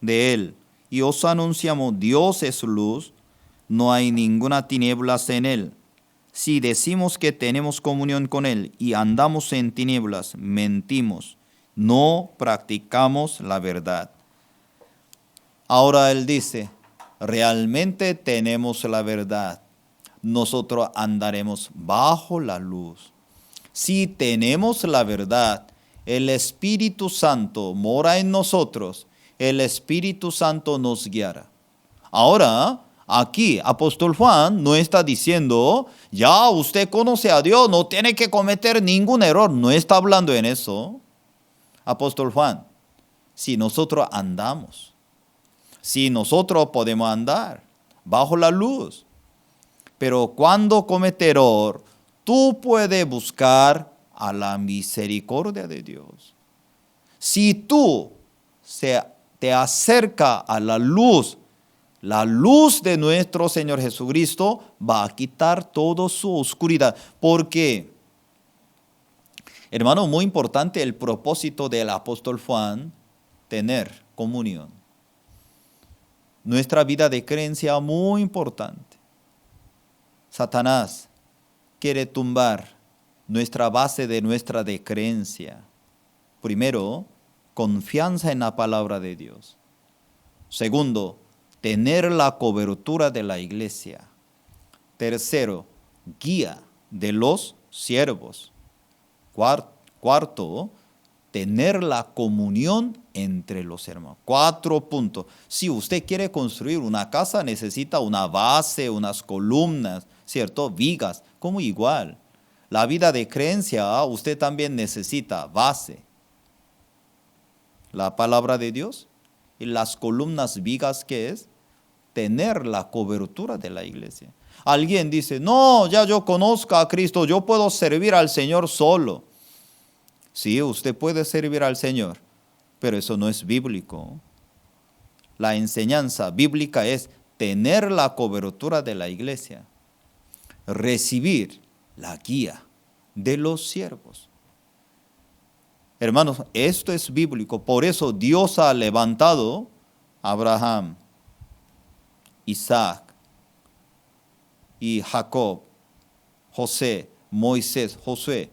de Él y os anunciamos: Dios es luz, no hay ninguna tinieblas en Él. Si decimos que tenemos comunión con Él y andamos en tinieblas, mentimos, no practicamos la verdad. Ahora Él dice, realmente tenemos la verdad. Nosotros andaremos bajo la luz. Si tenemos la verdad, el Espíritu Santo mora en nosotros, el Espíritu Santo nos guiará. Ahora, aquí, apóstol Juan no está diciendo, ya usted conoce a Dios, no tiene que cometer ningún error. No está hablando en eso. Apóstol Juan, si nosotros andamos, si nosotros podemos andar bajo la luz, pero cuando comete error, tú puedes buscar a la misericordia de Dios. Si tú te acercas a la luz de nuestro Señor Jesucristo va a quitar toda su oscuridad. Porque, hermano, muy importante el propósito del apóstol Juan, tener comunión. Nuestra vida de creencia muy importante. Satanás quiere tumbar nuestra base de nuestra de creencia. Primero, confianza en la palabra de Dios. Segundo, tener la cobertura de la iglesia. Tercero, guía de los siervos. Cuarto, tener la comunión entre los hermanos. 4 puntos. Si usted quiere construir una casa, necesita una base, unas columnas, ¿cierto? Vigas, como igual. La vida de creencia, usted también necesita base. La palabra de Dios y las columnas vigas, ¿qué es? Tener la cobertura de la iglesia. Alguien dice, no, ya yo conozco a Cristo, yo puedo servir al Señor solo. Sí, usted puede servir al Señor, pero eso no es bíblico. La enseñanza bíblica es tener la cobertura de la iglesia, recibir la guía de los siervos. Hermanos, esto es bíblico, por eso Dios ha levantado a Abraham, Isaac y Jacob, José, Moisés, Josué.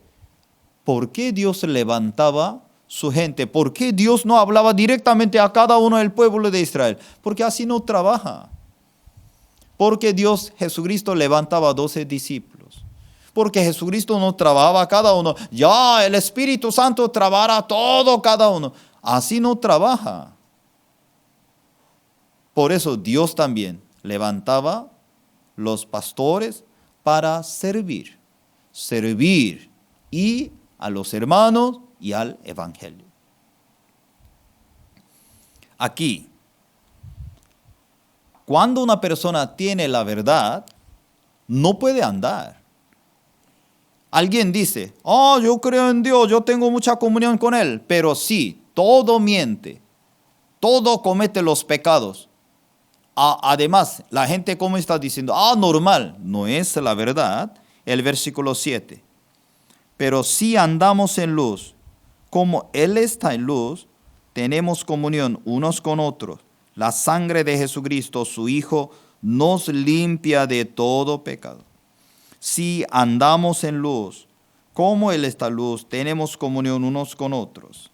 ¿Por qué Dios levantaba su gente? ¿Por qué Dios no hablaba directamente a cada uno del pueblo de Israel? Porque así no trabaja. Porque Dios, Jesucristo, levantaba 12 discípulos. Porque Jesucristo no trabajaba a cada uno. Ya el Espíritu Santo trabajará todo cada uno. Así no trabaja. Por eso Dios también levantaba los pastores para servir. Servir y a los hermanos y al evangelio. Aquí, cuando una persona tiene la verdad, no puede andar. Alguien dice, yo creo en Dios, yo tengo mucha comunión con Él, pero sí, todo miente, todo comete los pecados. Además, la gente como está diciendo, normal, no es la verdad. El versículo 7. Pero si andamos en luz, como Él está en luz, tenemos comunión unos con otros. La sangre de Jesucristo, su Hijo, nos limpia de todo pecado. Si andamos en luz, como Él está en luz, tenemos comunión unos con otros.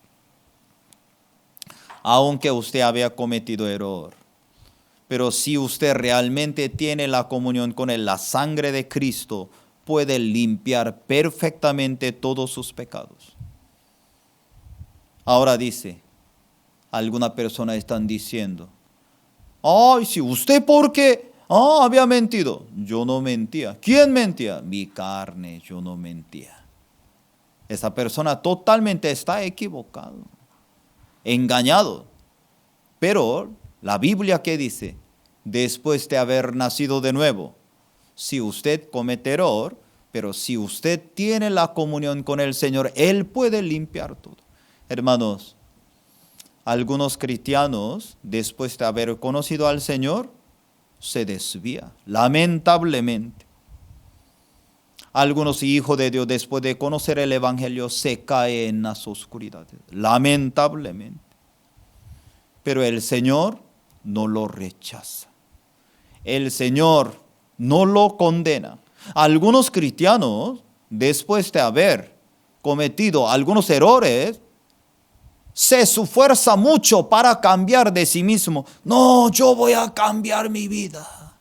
Aunque usted había cometido error, pero si usted realmente tiene la comunión con Él, la sangre de Cristo puede limpiar perfectamente todos sus pecados. Ahora dice, algunas personas están diciendo, si usted ¿por qué? Había mentido. Yo no mentía. ¿Quién mentía? Mi carne, yo no mentía. Esa persona totalmente está equivocado, engañado. Pero la Biblia, ¿qué dice? Después de haber nacido de nuevo, si usted comete error, pero si usted tiene la comunión con el Señor, Él puede limpiar todo. Hermanos, algunos cristianos, después de haber conocido al Señor, se desvían, lamentablemente. Algunos hijos de Dios, después de conocer el Evangelio, se caen en las oscuridades, lamentablemente. Pero el Señor no lo rechaza. El Señor no lo condena. Algunos cristianos, después de haber cometido algunos errores, se esfuerza mucho para cambiar de sí mismo. No, yo voy a cambiar mi vida.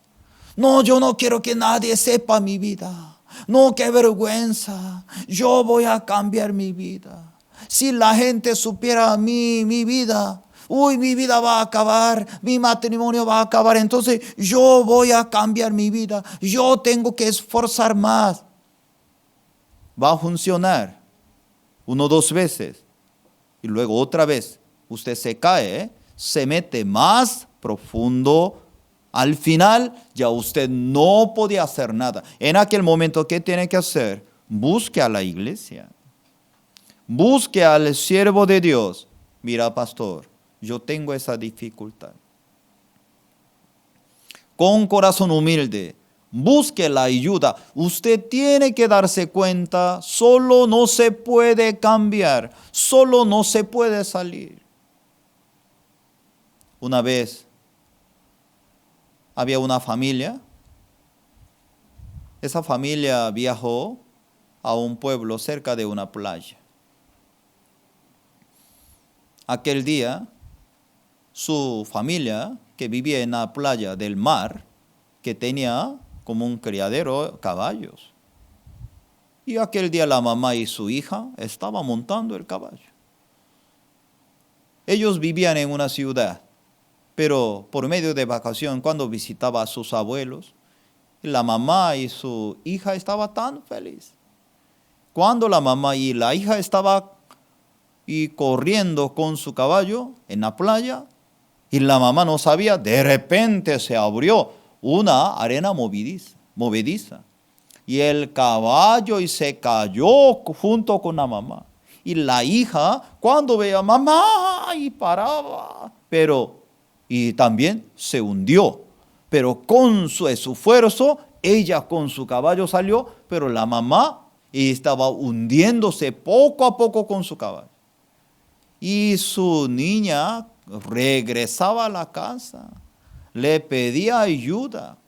No, yo no quiero que nadie sepa mi vida. No, qué vergüenza. Yo voy a cambiar mi vida. Si la gente supiera mi vida, mi vida va a acabar, mi matrimonio va a acabar, entonces yo voy a cambiar mi vida, yo tengo que esforzar más. Va a funcionar 1 o 2 veces y luego otra vez usted se cae, se mete más profundo Al final ya usted no podía hacer nada. En aquel momento, ¿qué tiene que hacer? Busque a la iglesia. Busque al siervo de Dios. Mira, pastor, yo tengo esa dificultad. Con corazón humilde, busque la ayuda. Usted tiene que darse cuenta, solo no se puede cambiar, solo no se puede salir. Una vez había una familia. Esa familia viajó a un pueblo cerca de una playa. Aquel día, su familia, que vivía en la playa del mar, que tenía como un criadero caballos. Y aquel día la mamá y su hija estaban montando el caballo. Ellos vivían en una ciudad, pero por medio de vacación, cuando visitaba a sus abuelos, la mamá y su hija estaban tan felices. Cuando la mamá y la hija estaban corriendo con su caballo en la playa, y la mamá no sabía, de repente se abrió una arena movediza. Y el caballo se cayó junto con la mamá. Y la hija, cuando veía mamá, y paraba, y también se hundió. Pero con su esfuerzo, ella con su caballo salió, pero la mamá estaba hundiéndose poco a poco con su caballo. Y su niña regresaba a la casa, le pedía ayuda.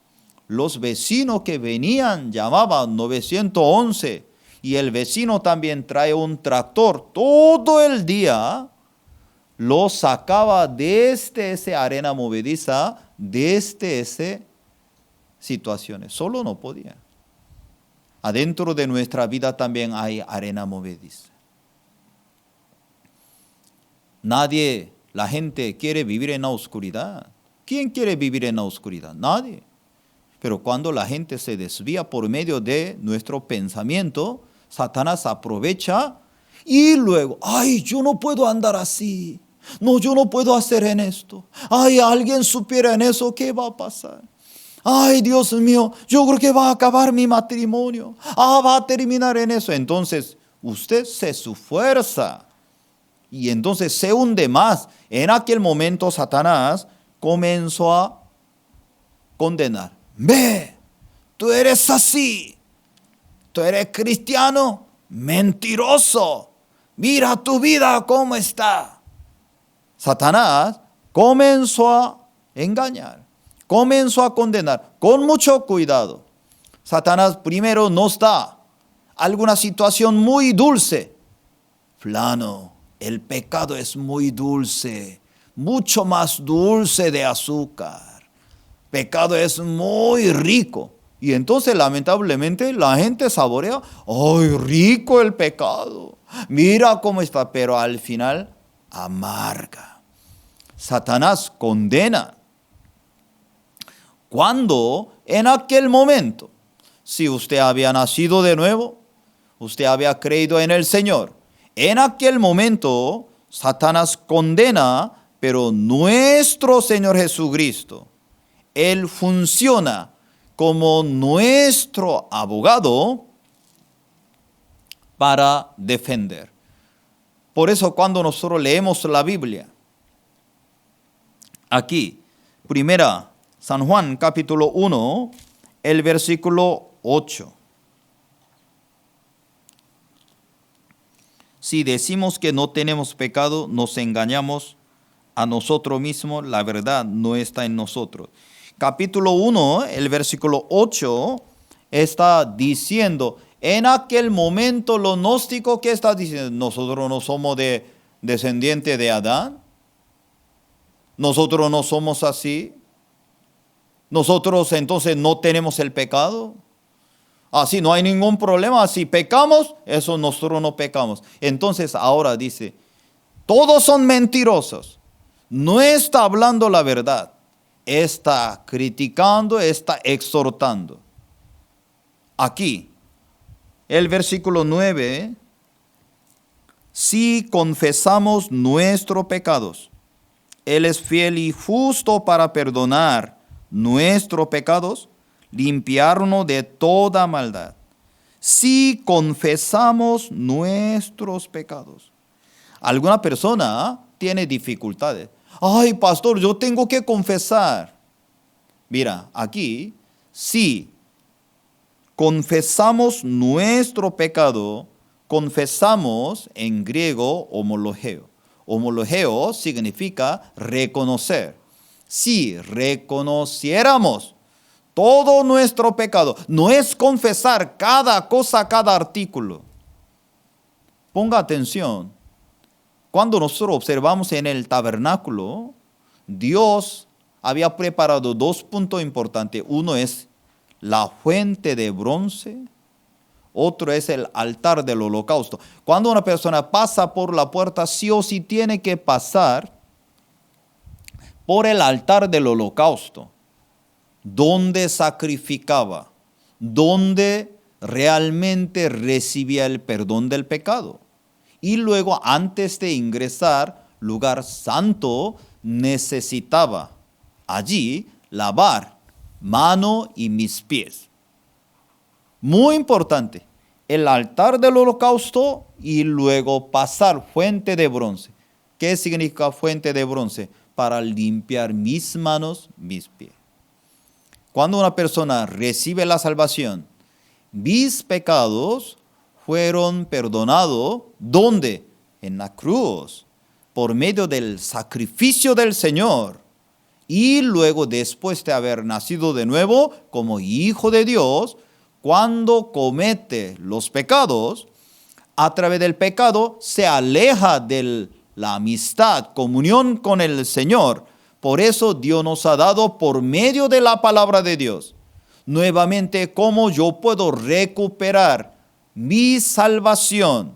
Los vecinos que venían llamaban 911 y el vecino también trae un tractor. Todo el día lo sacaba desde esa arena movediza, desde esas situaciones. Solo no podía. Adentro de nuestra vida también hay arena movediza. La gente quiere vivir en la oscuridad. ¿Quién quiere vivir en la oscuridad? Nadie. Pero cuando la gente se desvía por medio de nuestro pensamiento, Satanás aprovecha y luego, yo no puedo andar así. No, yo no puedo hacer en esto. Alguien supiera en eso, ¿qué va a pasar? Dios mío, yo creo que va a acabar mi matrimonio. Va a terminar en eso. Entonces, usted se esfuerza. Y entonces se hunde más. En aquel momento Satanás comenzó a condenar. Ve, tú eres así. Tú eres cristiano, mentiroso. Mira tu vida cómo está. Satanás comenzó a engañar. Comenzó a condenar. Con mucho cuidado. Satanás primero nos da alguna situación muy dulce. Fulano, el pecado es muy dulce, mucho más dulce de azúcar. Pecado es muy rico. Y entonces lamentablemente la gente saborea, rico el pecado. Mira cómo está, pero al final amarga. Satanás condena. Cuando en aquel momento, si usted había nacido de nuevo, usted había creído en el Señor, en aquel momento, Satanás condena, pero nuestro Señor Jesucristo, Él funciona como nuestro abogado para defender. Por eso cuando nosotros leemos la Biblia, aquí, primera San Juan capítulo 1, el versículo 8. Si decimos que no tenemos pecado, nos engañamos a nosotros mismos, la verdad no está en nosotros. Capítulo 1, el versículo 8, está diciendo, en aquel momento los gnósticos, ¿qué está diciendo? Nosotros no somos descendientes de Adán. Nosotros no somos así. Nosotros entonces no tenemos el pecado. Así no hay ningún problema. Si pecamos, eso nosotros no pecamos. Entonces ahora dice, todos son mentirosos. No está hablando la verdad. Está criticando, está exhortando. Aquí, el versículo 9, si confesamos nuestros pecados, Él es fiel y justo para perdonar nuestros pecados, limpiarnos de toda maldad. Si confesamos nuestros pecados. Alguna persona tiene dificultades. Ay, pastor, yo tengo que confesar. Mira, aquí, si confesamos nuestro pecado, confesamos en griego homologeo. Homologeo significa reconocer. Si reconociéramos todo nuestro pecado, no es confesar cada cosa, cada artículo. Ponga atención. Cuando nosotros observamos en el tabernáculo, Dios había preparado dos puntos importantes. Uno es la fuente de bronce, otro es el altar del holocausto. Cuando una persona pasa por la puerta, sí o sí tiene que pasar por el altar del holocausto, donde sacrificaba, donde realmente recibía el perdón del pecado. Y luego, antes de ingresar al lugar santo, necesitaba allí lavar mano y mis pies. Muy importante, el altar del holocausto y luego pasar fuente de bronce. ¿Qué significa fuente de bronce? Para limpiar mis manos, mis pies. Cuando una persona recibe la salvación, mis pecados fueron perdonados. ¿Dónde? En la cruz, por medio del sacrificio del Señor. Y luego, después de haber nacido de nuevo como hijo de Dios, cuando comete los pecados, a través del pecado se aleja de la amistad, comunión con el Señor. Por eso Dios nos ha dado por medio de la palabra de Dios. Nuevamente, cómo yo puedo recuperar mi salvación,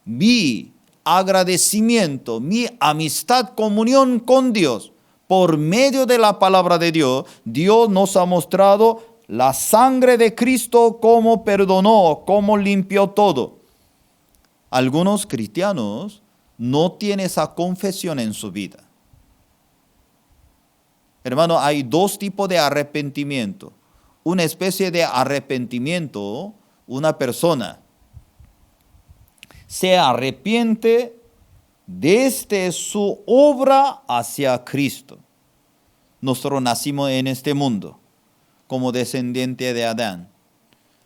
mi agradecimiento, mi amistad, comunión con Dios. Por medio de la palabra de Dios, Dios nos ha mostrado la sangre de Cristo, cómo perdonó, cómo limpió todo. Algunos cristianos no tienen esa confesión en su vida. Hermano, hay dos tipos de arrepentimiento. Una especie de arrepentimiento, una persona se arrepiente desde su obra hacia Cristo. Nosotros nacimos en este mundo como descendiente de Adán.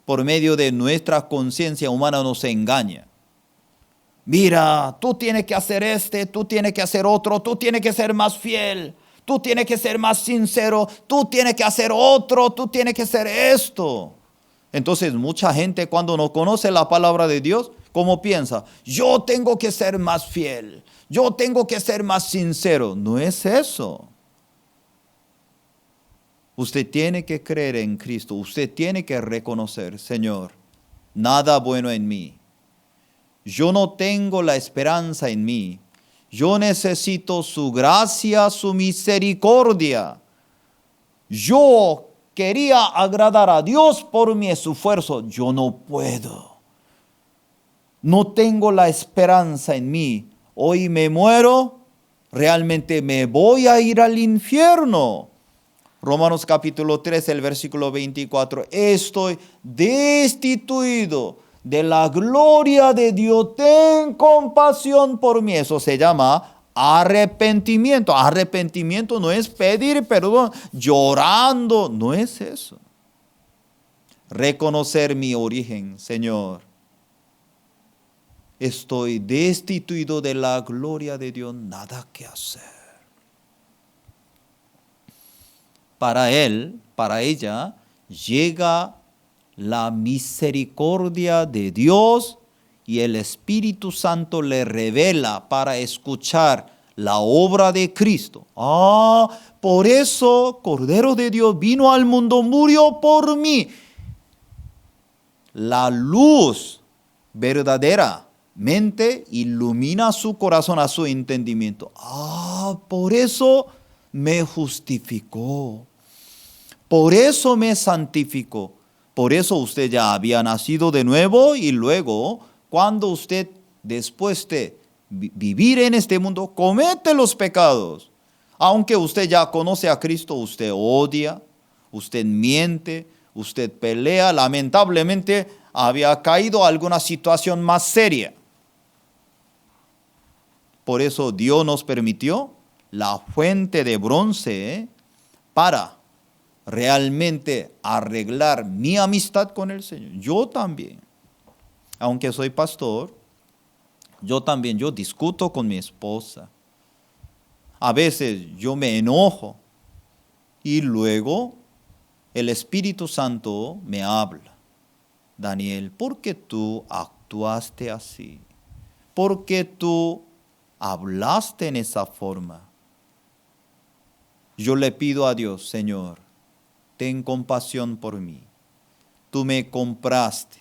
Por medio de nuestra conciencia humana nos engaña. Mira, tú tienes que hacer tú tienes que hacer otro, tú tienes que ser más fiel, tú tienes que ser más sincero, tú tienes que hacer otro, tú tienes que hacer esto. Entonces mucha gente cuando no conoce la palabra de Dios, ¿cómo piensa? Yo tengo que ser más fiel, yo tengo que ser más sincero. No es eso. Usted tiene que creer en Cristo, usted tiene que reconocer, Señor, nada bueno en mí. Yo no tengo la esperanza en mí. Yo necesito su gracia, su misericordia. Yo quería agradar a Dios por mi esfuerzo. Yo no puedo. No tengo la esperanza en mí. Hoy me muero, realmente me voy a ir al infierno. Romanos capítulo 3, el versículo 24. Estoy destituido de la gloria de Dios. Ten compasión por mí. Eso se llama arrepentimiento. Arrepentimiento no es pedir perdón llorando. No es eso. Reconocer mi origen, Señor. Estoy destituido de la gloria de Dios. Nada que hacer. Para él, para ella, llega la misericordia de Dios y el Espíritu Santo le revela para escuchar la obra de Cristo. Por eso Cordero de Dios vino al mundo, murió por mí. La luz verdaderamente ilumina su corazón, a su entendimiento. Por eso me justificó. Por eso me santificó. Por eso usted ya había nacido de nuevo y luego cuando usted después de vivir en este mundo comete los pecados. Aunque usted ya conoce a Cristo, usted odia, usted miente, usted pelea. Lamentablemente había caído a alguna situación más seria. Por eso Dios nos permitió la fuente de bronce para realmente arreglar mi amistad con el Señor. Yo también, aunque soy pastor, yo discuto con mi esposa. A veces yo me enojo y luego el Espíritu Santo me habla. Daniel, ¿por qué tú actuaste así? ¿Por qué tú hablaste en esa forma? Yo le pido a Dios, Señor, ten compasión por mí. Tú me compraste.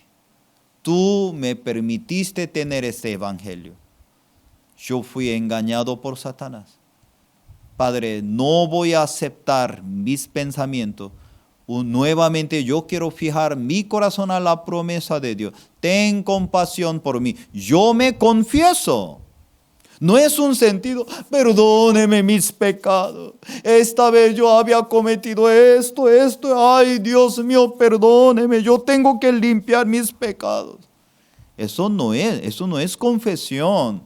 Tú me permitiste tener ese evangelio. Yo fui engañado por Satanás. Padre, no voy a aceptar mis pensamientos. Nuevamente yo quiero fijar mi corazón a la promesa de Dios. Ten compasión por mí. Yo me confieso. No es un sentido, perdóneme mis pecados. Esta vez yo había cometido esto. Ay, Dios mío, perdóneme. Yo tengo que limpiar mis pecados. Eso no es confesión.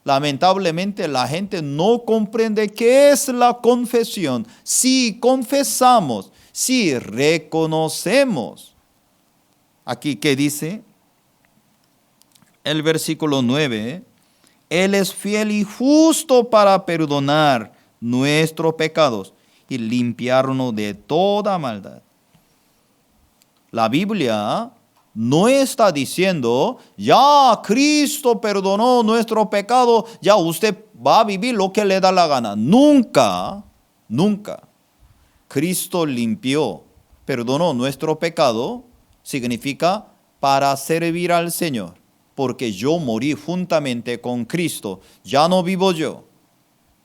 Lamentablemente la gente no comprende qué es la confesión. Si confesamos, si reconocemos. Aquí, ¿qué dice? El versículo 9. Él es fiel y justo para perdonar nuestros pecados y limpiarnos de toda maldad. La Biblia no está diciendo, ya Cristo perdonó nuestro pecado, ya usted va a vivir lo que le da la gana. Nunca, nunca. Cristo limpió, perdonó nuestro pecado, significa para servir al Señor. Porque yo morí juntamente con Cristo, ya no vivo yo.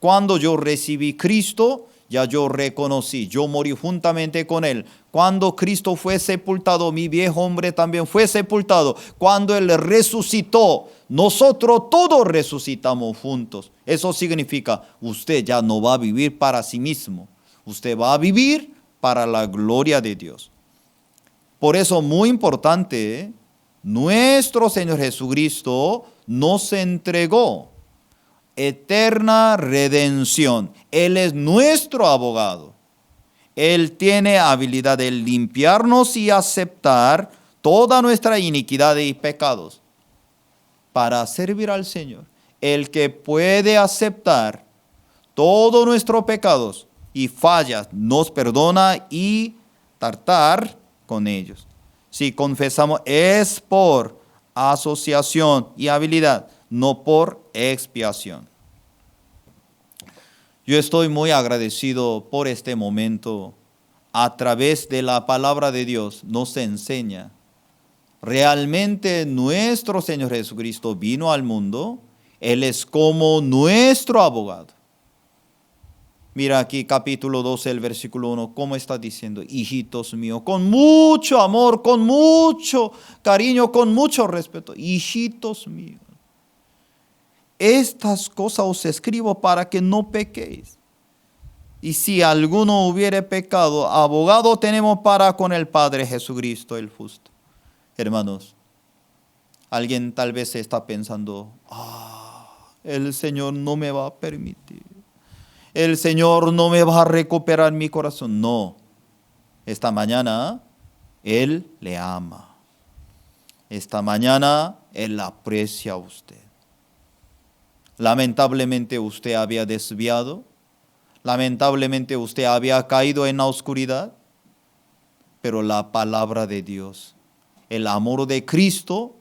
Cuando yo recibí Cristo, ya yo reconocí, yo morí juntamente con Él. Cuando Cristo fue sepultado, mi viejo hombre también fue sepultado. Cuando Él resucitó, nosotros todos resucitamos juntos. Eso significa, usted ya no va a vivir para sí mismo. Usted va a vivir para la gloria de Dios. Por eso, muy importante, nuestro Señor Jesucristo nos entregó eterna redención. Él es nuestro abogado. Él tiene habilidad de limpiarnos y aceptar toda nuestra iniquidad y pecados para servir al Señor. El que puede aceptar todos nuestros pecados y fallas, nos perdona y tratar con ellos. Si confesamos es por asociación y habilidad, no por expiación. Yo estoy muy agradecido por este momento. A través de la palabra de Dios nos enseña. Realmente nuestro Señor Jesucristo vino al mundo. Él es como nuestro abogado. Mira aquí capítulo 12, el versículo 1, cómo está diciendo, hijitos míos, con mucho amor, con mucho cariño, con mucho respeto, hijitos míos. Estas cosas os escribo para que no pequéis. Y si alguno hubiere pecado, abogado tenemos para con el Padre Jesucristo el justo. Hermanos, alguien tal vez está pensando, el Señor no me va a permitir. El Señor no me va a recuperar mi corazón. No, esta mañana Él le ama. Esta mañana Él aprecia a usted. Lamentablemente usted había desviado. Lamentablemente usted había caído en la oscuridad. Pero la palabra de Dios, el amor de Cristo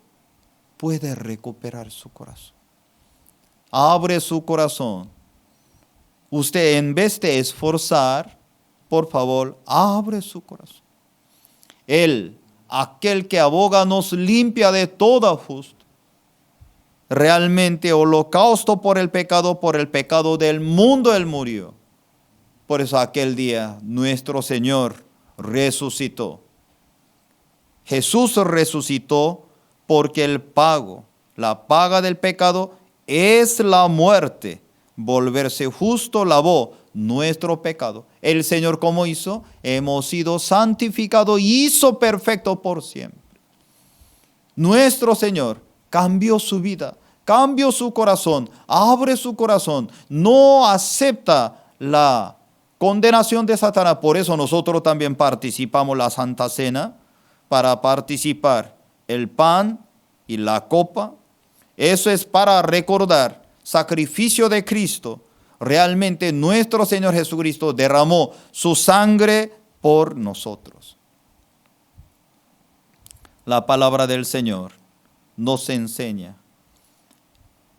puede recuperar su corazón. Abre su corazón. Usted en vez de esforzar, por favor, abre su corazón. Él, aquel que aboga, nos limpia de toda justo. Realmente holocausto por el pecado del mundo Él murió. Por eso aquel día nuestro Señor resucitó. Jesús resucitó porque la paga del pecado es la muerte. Volverse justo lavó nuestro pecado. El Señor, ¿cómo hizo? Hemos sido santificados y hizo perfecto por siempre. Nuestro Señor cambió su vida, cambió su corazón, abre su corazón, no acepta la condenación de Satanás. Por eso nosotros también participamos la Santa Cena, para participar el pan y la copa. Eso es para recordar sacrificio de Cristo. Realmente nuestro Señor Jesucristo derramó su sangre por nosotros. La palabra del Señor nos enseña: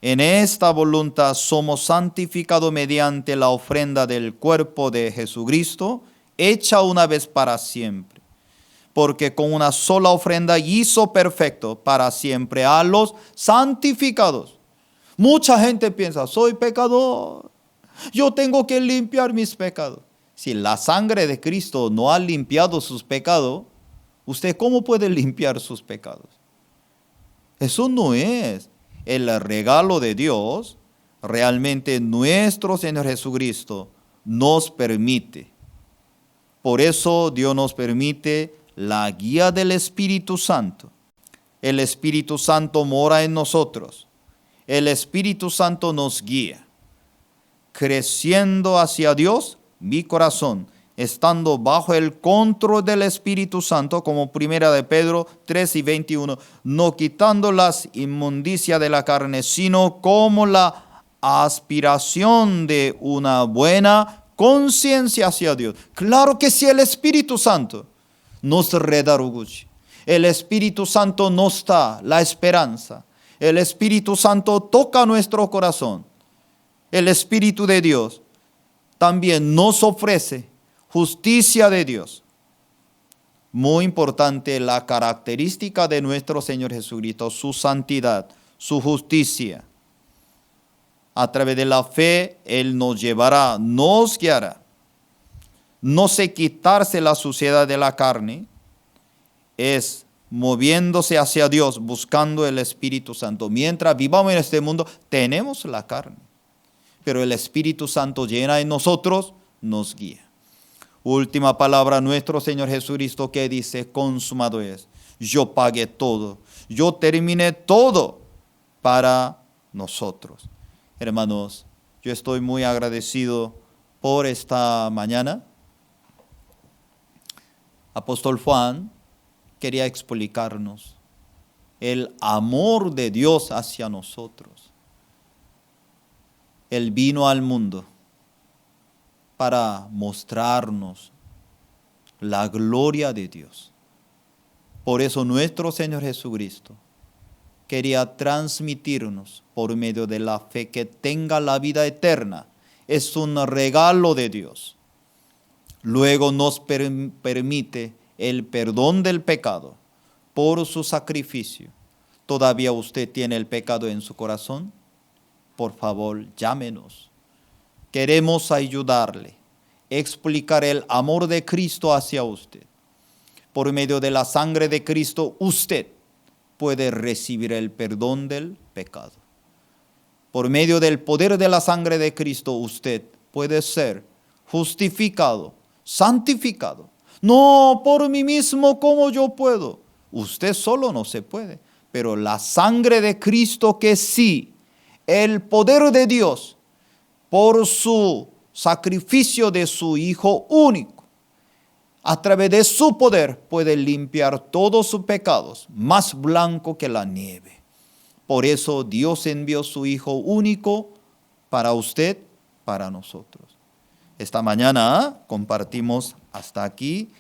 en esta voluntad somos santificados mediante la ofrenda del cuerpo de Jesucristo, hecha una vez para siempre. Porque con una sola ofrenda hizo perfecto para siempre a los santificados. Mucha gente piensa: soy pecador, yo tengo que limpiar mis pecados. Si la sangre de Cristo no ha limpiado sus pecados, ¿usted cómo puede limpiar sus pecados? Eso no es el regalo de Dios. Realmente nuestro Señor Jesucristo nos permite. Por eso Dios nos permite la guía del Espíritu Santo. El Espíritu Santo mora en nosotros. El Espíritu Santo nos guía, creciendo hacia Dios, mi corazón, estando bajo el control del Espíritu Santo, como primera de Pedro 3:21, no quitando las inmundicias de la carne, sino como la aspiración de una buena conciencia hacia Dios. Claro que sí, el Espíritu Santo nos redarguye. El Espíritu Santo nos da la esperanza. El Espíritu Santo toca nuestro corazón. El Espíritu de Dios también nos ofrece justicia de Dios. Muy importante la característica de nuestro Señor Jesucristo, su santidad, su justicia. A través de la fe, Él nos llevará, nos guiará. No sé quitarse la suciedad de la carne, es moviéndose hacia Dios, buscando el Espíritu Santo. Mientras vivamos en este mundo, tenemos la carne, pero el Espíritu Santo llena en nosotros, nos guía. Última palabra, nuestro Señor Jesucristo, que dice: consumado es. Yo pagué todo, yo terminé todo para nosotros. Hermanos, yo estoy muy agradecido por esta mañana. Apóstol Juan quería explicarnos el amor de Dios hacia nosotros. Él vino al mundo para mostrarnos la gloria de Dios. Por eso nuestro Señor Jesucristo quería transmitirnos por medio de la fe que tenga la vida eterna. Es un regalo de Dios. Luego nos permite el perdón del pecado por su sacrificio. ¿Todavía usted tiene el pecado en su corazón? Por favor, llámenos. Queremos ayudarle, explicar el amor de Cristo hacia usted. Por medio de la sangre de Cristo, usted puede recibir el perdón del pecado. Por medio del poder de la sangre de Cristo, usted puede ser justificado, santificado. No por mí mismo como yo puedo. Usted solo no se puede. Pero la sangre de Cristo, que sí, el poder de Dios, por su sacrificio de su Hijo único, a través de su poder puede limpiar todos sus pecados, más blanco que la nieve. Por eso Dios envió su Hijo único para usted, para nosotros. Esta mañana compartimos hasta aquí.